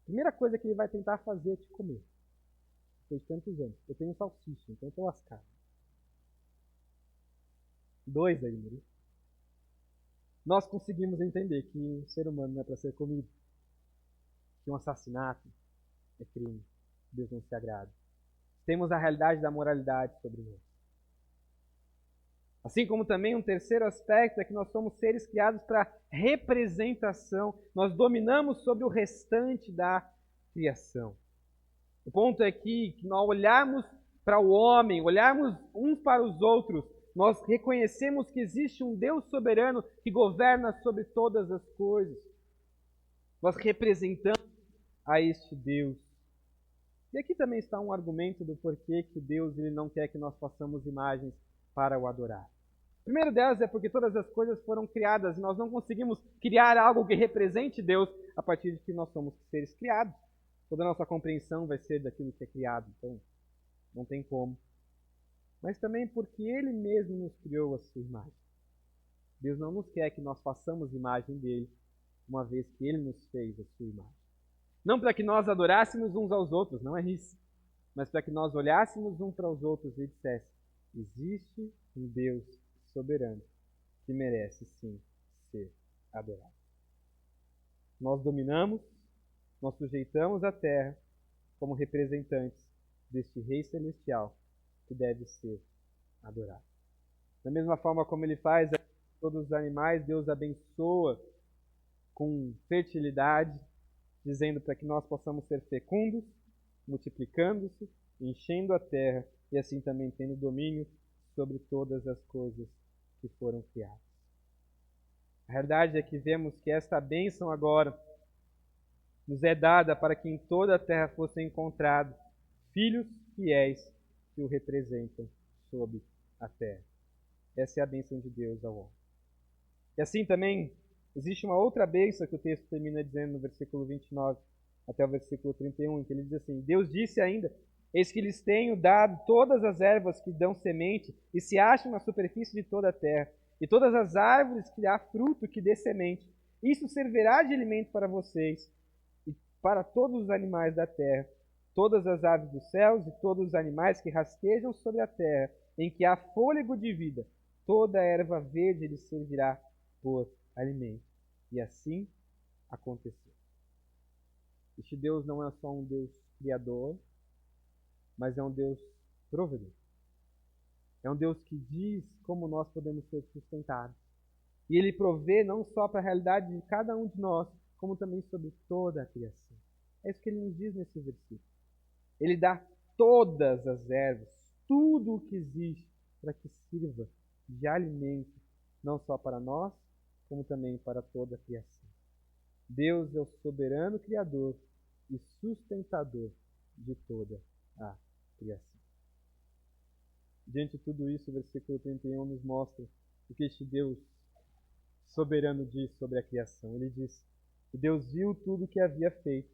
a primeira coisa que ele vai tentar fazer é te comer. Depois de tantos anos. Eu tenho um salsicha, então eu estou lascado. 2 ainda, né? Nós conseguimos entender que o ser humano não é para ser comido. Que um assassinato é crime. Deus não se agrada. Temos a realidade da moralidade sobre nós. Assim como também um terceiro aspecto é que nós somos seres criados para representação. Nós dominamos sobre o restante da criação. O ponto é que nós olharmos para o homem, olharmos uns para os outros, nós reconhecemos que existe um Deus soberano que governa sobre todas as coisas. Nós representamos a este Deus. E aqui também está um argumento do porquê que Deus ele não quer que nós façamos imagens para o adorar. O primeiro delas é porque todas as coisas foram criadas e nós não conseguimos criar algo que represente Deus a partir de que nós somos seres criados. Toda a nossa compreensão vai ser daquilo que é criado, então não tem como. Mas também porque Ele mesmo nos criou a sua imagem. Deus não nos quer que nós façamos imagem dele, uma vez que Ele nos fez a sua imagem. Não para que nós adorássemos uns aos outros, não é isso. Mas para que nós olhássemos uns para os outros e disséssemos: existe um Deus soberano que merece sim ser adorado. Nós dominamos, nós sujeitamos a terra como representantes deste Rei Celestial que deve ser adorado. Da mesma forma como Ele faz todos os animais, Deus abençoa com fertilidade, dizendo para que nós possamos ser fecundos, multiplicando-se, enchendo a terra e assim também tendo domínio sobre todas as coisas que foram criadas. A realidade é que vemos que esta bênção agora nos é dada para que em toda a terra fossem encontrados filhos fiéis que o representam sobre a terra. Essa é a bênção de Deus ao homem. E assim também existe uma outra bênção que o texto termina dizendo no versículo 29 até o versículo 31, em que ele diz assim: Deus disse ainda: eis que lhes tenho dado todas as ervas que dão semente e se acham na superfície de toda a terra, e todas as árvores que dá fruto que dê semente. Isso servirá de alimento para vocês e para todos os animais da terra, todas as aves dos céus e todos os animais que rastejam sobre a terra, em que há fôlego de vida. Toda a erva verde lhes servirá por alimento. E assim aconteceu. Este Deus não é só um Deus criador, mas é um Deus provedor. É um Deus que diz como nós podemos ser sustentados. E Ele provê não só para a realidade de cada um de nós, como também sobre toda a criação. É isso que Ele nos diz nesse versículo. Ele dá todas as ervas, tudo o que existe, para que sirva de alimento, não só para nós, como também para toda a criação. Deus é o soberano Criador e sustentador de toda a criação. Diante de tudo isso, o versículo 31 nos mostra o que este Deus soberano diz sobre a criação. Ele diz que Deus viu tudo o que havia feito,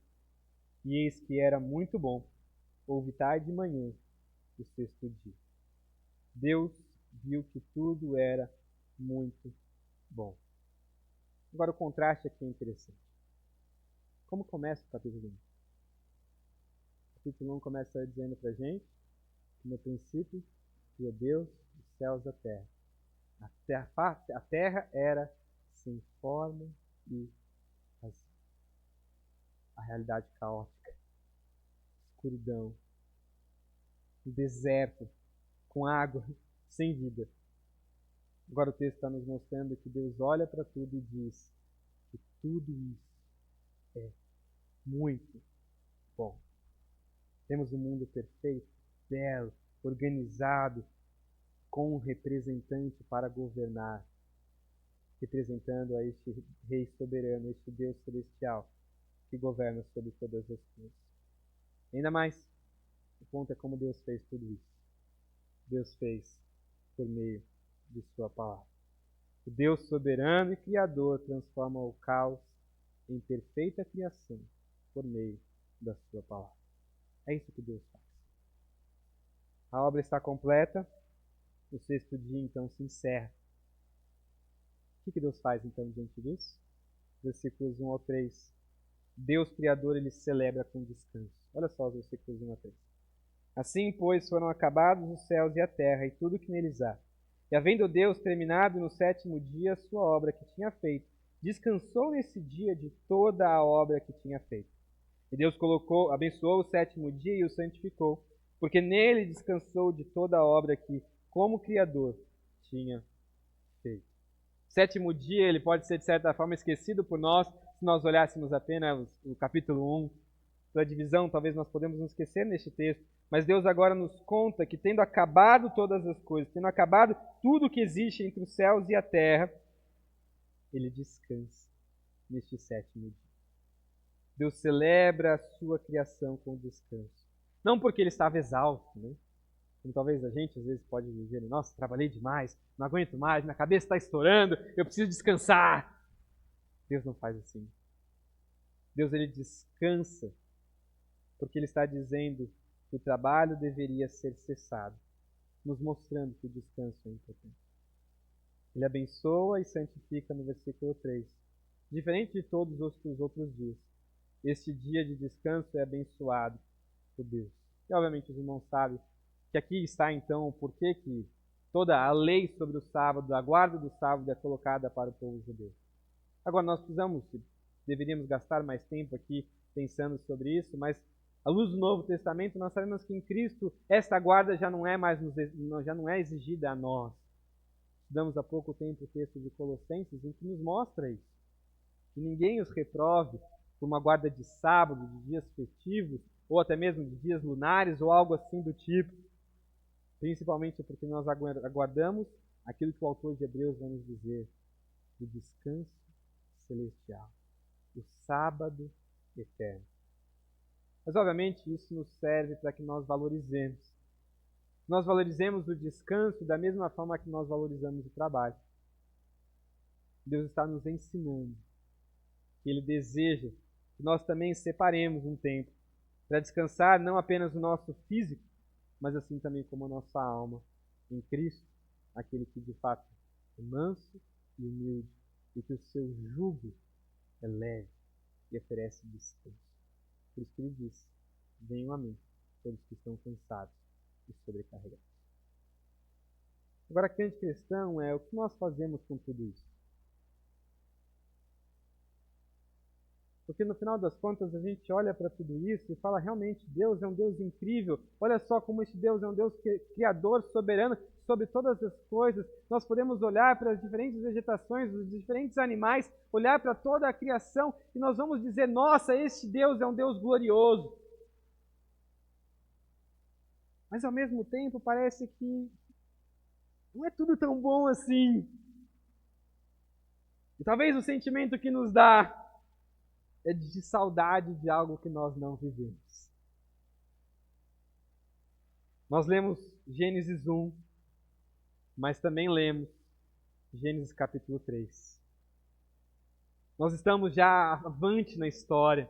e eis que era muito bom. Houve tarde e manhã, o sexto dia. Deus viu que tudo era muito bom. Agora o contraste aqui é interessante. Como começa o capítulo 1? O capítulo 1 começa dizendo para a gente que no princípio criou Deus os céus e a terra. A terra era sem forma e vazia. A realidade caótica, escuridão, um deserto com água, sem vida. Agora o texto está nos mostrando que Deus olha para tudo e diz que tudo isso é muito bom. Temos um mundo perfeito, belo, organizado, com um representante para governar, representando a este Rei soberano, este Deus celestial, que governa sobre todas as coisas. Ainda mais, o ponto é como Deus fez tudo isso. Deus fez por meio de sua palavra. O Deus soberano e criador transforma o caos em perfeita criação por meio da sua palavra. É isso que Deus faz. A obra está completa, o sexto dia então se encerra. O que Deus faz então diante disso? Versículos 1 ao 3. Deus Criador, ele celebra com descanso. Olha só os versículos 1 a 3. Assim, pois, foram acabados os céus e a terra e tudo que neles há. E havendo Deus terminado no sétimo dia a sua obra que tinha feito, descansou nesse dia de toda a obra que tinha feito. E Deus abençoou o sétimo dia e o santificou, porque nele descansou de toda a obra que, como Criador, tinha feito. O sétimo dia ele pode ser, de certa forma, esquecido por nós, se nós olhássemos apenas o capítulo 1. Pela divisão, talvez nós podemos nos esquecer neste texto, mas Deus agora nos conta que, tendo acabado todas as coisas, tendo acabado tudo que existe entre os céus e a terra, ele descansa neste sétimo dia. Deus celebra a sua criação com descanso. Não porque ele estava exausto, né? Como talvez a gente às vezes pode dizer, nossa, trabalhei demais, não aguento mais, minha cabeça está estourando, eu preciso descansar. Deus não faz assim. Deus, ele descansa porque ele está dizendo que o trabalho deveria ser cessado, nos mostrando que o descanso é importante. Ele abençoa e santifica no versículo 3. Diferente de todos os outros dias, este dia de descanso é abençoado por Deus. E obviamente os irmãos sabem que aqui está então o porquê que toda a lei sobre o sábado, a guarda do sábado é colocada para o povo judeu. Agora nós deveríamos gastar mais tempo aqui pensando sobre isso, mas à luz do Novo Testamento nós sabemos que em Cristo esta guarda já não é exigida a nós. Estudamos há pouco tempo o texto de Colossenses em que nos mostra isso. Que ninguém os reprove por uma guarda de sábado, de dias festivos, ou até mesmo de dias lunares, ou algo assim do tipo. Principalmente porque nós aguardamos aquilo que o autor de Hebreus vai nos dizer, do descanso celestial, o sábado eterno. Mas obviamente isso nos serve para que nós valorizemos. Nós valorizemos o descanso da mesma forma que nós valorizamos o trabalho. Deus está nos ensinando que Ele deseja que nós também separemos um tempo para descansar não apenas o nosso físico, mas assim também como a nossa alma em Cristo, aquele que de fato é manso e humilde, e que o seu jugo é leve e oferece descanso. Por isso que ele diz, venham a mim, todos que estão cansados e sobrecarregados. Agora a grande questão é o que nós fazemos com tudo isso? Porque no final das contas a gente olha para tudo isso e fala, realmente, Deus é um Deus incrível. Olha só como este Deus é um Deus criador, soberano sobre todas as coisas. Nós podemos olhar para as diferentes vegetações, os diferentes animais, olhar para toda a criação e nós vamos dizer, nossa, este Deus é um Deus glorioso. Mas ao mesmo tempo parece que não é tudo tão bom assim. E talvez o sentimento que nos dá é de saudade de algo que nós não vivemos. Nós lemos Gênesis 1, mas também lemos Gênesis capítulo 3. Nós estamos já avante na história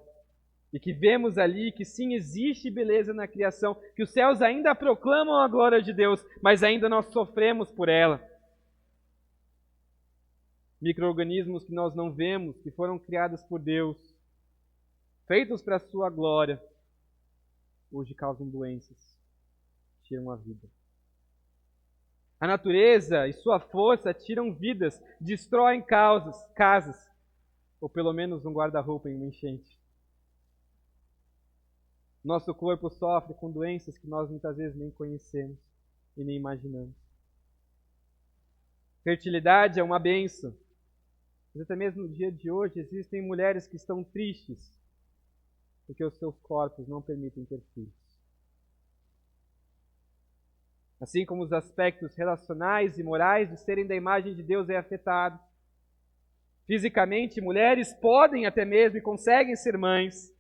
e que vemos ali que sim, existe beleza na criação, que os céus ainda proclamam a glória de Deus, mas ainda nós sofremos por ela. Micro-organismos que nós não vemos, que foram criados por Deus, feitos para a sua glória, hoje causam doenças, tiram a vida. A natureza e sua força tiram vidas, destroem casas, ou pelo menos um guarda-roupa em uma enchente. Nosso corpo sofre com doenças que nós muitas vezes nem conhecemos e nem imaginamos. Fertilidade é uma bênção. Mas até mesmo no dia de hoje existem mulheres que estão tristes porque os seus corpos não permitem ter filhos. Assim como os aspectos relacionais e morais de serem da imagem de Deus é afetado. Fisicamente, mulheres podem até mesmo e conseguem ser mães,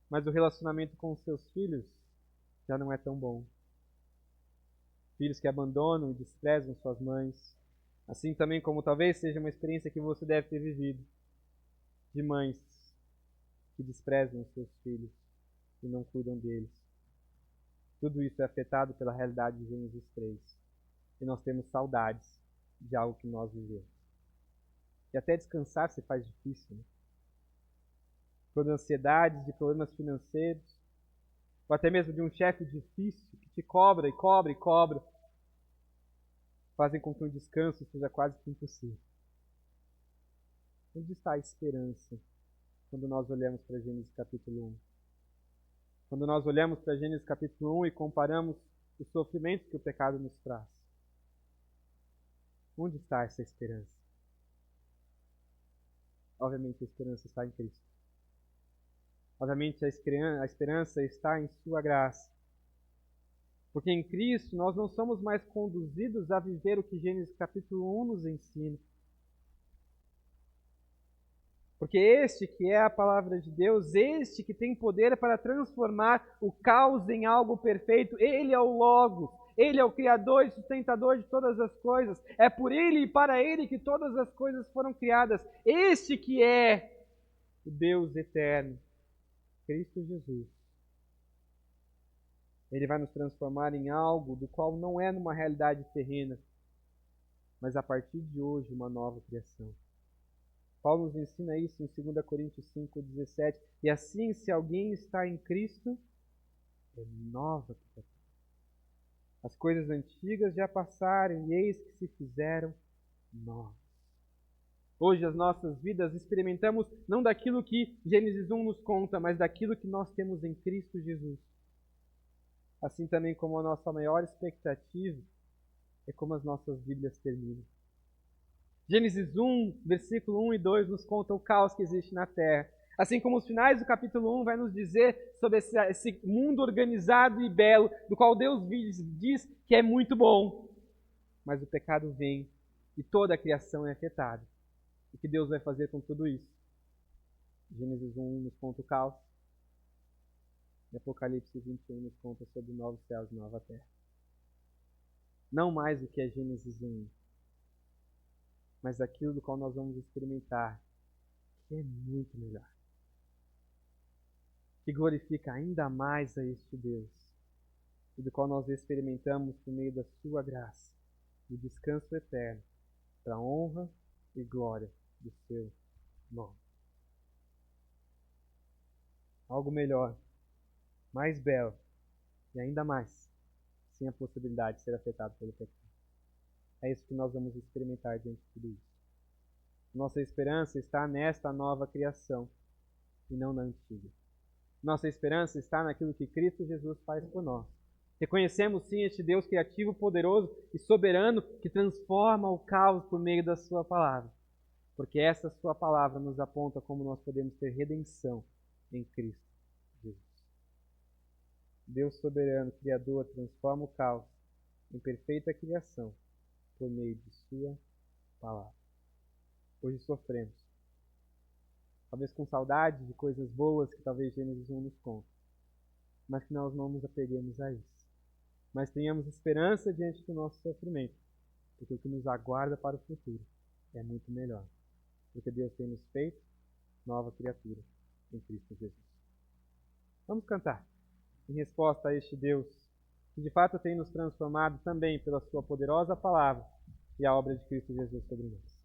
mas o relacionamento com os seus filhos já não é tão bom. Filhos que abandonam e desprezam suas mães, assim também como talvez seja uma experiência que você deve ter vivido, de mães que desprezam os seus filhos e não cuidam deles. Tudo isso é afetado pela realidade de Gênesis 3. E nós temos saudades de algo que nós vivemos. E até descansar se faz difícil, né? Por ansiedades, de problemas financeiros, ou até mesmo de um chefe difícil que te cobra e cobra e cobra, fazem com que um descanso seja quase que impossível. Onde está a esperança quando nós olhamos para Gênesis capítulo 1? Quando nós olhamos para Gênesis capítulo 1 e comparamos os sofrimentos que o pecado nos traz. Onde está essa esperança? Obviamente a esperança está em Cristo. Obviamente a esperança está em sua graça. Porque em Cristo nós não somos mais conduzidos a viver o que Gênesis capítulo 1 nos ensina. Porque este que é a palavra de Deus, este que tem poder para transformar o caos em algo perfeito, Ele é o Logos, Ele é o Criador e sustentador de todas as coisas. É por Ele e para Ele que todas as coisas foram criadas. Este que é o Deus eterno, Cristo Jesus. Ele vai nos transformar em algo do qual não é numa realidade terrena, mas a partir de hoje uma nova criação. Paulo nos ensina isso em 2 Coríntios 5:17. E assim, se alguém está em Cristo, é nova criatura. As coisas antigas já passaram e eis que se fizeram novas. Hoje as nossas vidas experimentamos não daquilo que Gênesis 1 nos conta, mas daquilo que nós temos em Cristo Jesus. Assim também como a nossa maior expectativa é como as nossas Bíblias terminam. Gênesis 1, versículo 1 e 2 nos conta o caos que existe na Terra. Assim como os finais do capítulo 1 vai nos dizer sobre esse mundo organizado e belo, do qual Deus diz que é muito bom. Mas o pecado vem e toda a criação é afetada. O que Deus vai fazer com tudo isso? Gênesis 1 nos conta o caos. E Apocalipse 21 nos conta sobre novos céus e nova terra. Não mais o que é Gênesis 1, mas aquilo do qual nós vamos experimentar, que é muito melhor. Que glorifica ainda mais a este Deus, e do qual nós experimentamos por meio da sua graça, o descanso eterno, para a honra e glória do seu nome. Algo melhor, mais belo, e ainda mais, sem a possibilidade de ser afetado pelo pecado. É isso que nós vamos experimentar diante de tudo isso. Nossa esperança está nesta nova criação e não na antiga. Nossa esperança está naquilo que Cristo Jesus faz por nós. Reconhecemos sim este Deus criativo, poderoso e soberano que transforma o caos por meio da sua palavra. Porque essa sua palavra nos aponta como nós podemos ter redenção em Cristo Jesus. Deus soberano, Criador, transforma o caos em perfeita criação por meio de sua palavra. Hoje sofremos, talvez com saudade de coisas boas que talvez Gênesis 1 nos conta, mas que nós não nos apeguemos a isso, mas tenhamos esperança diante do nosso sofrimento, porque o que nos aguarda para o futuro é muito melhor, porque Deus tem nos feito nova criatura em Cristo Jesus. Vamos cantar em resposta a este Deus que de fato tem nos transformado também pela sua poderosa palavra e a obra de Cristo Jesus sobre nós.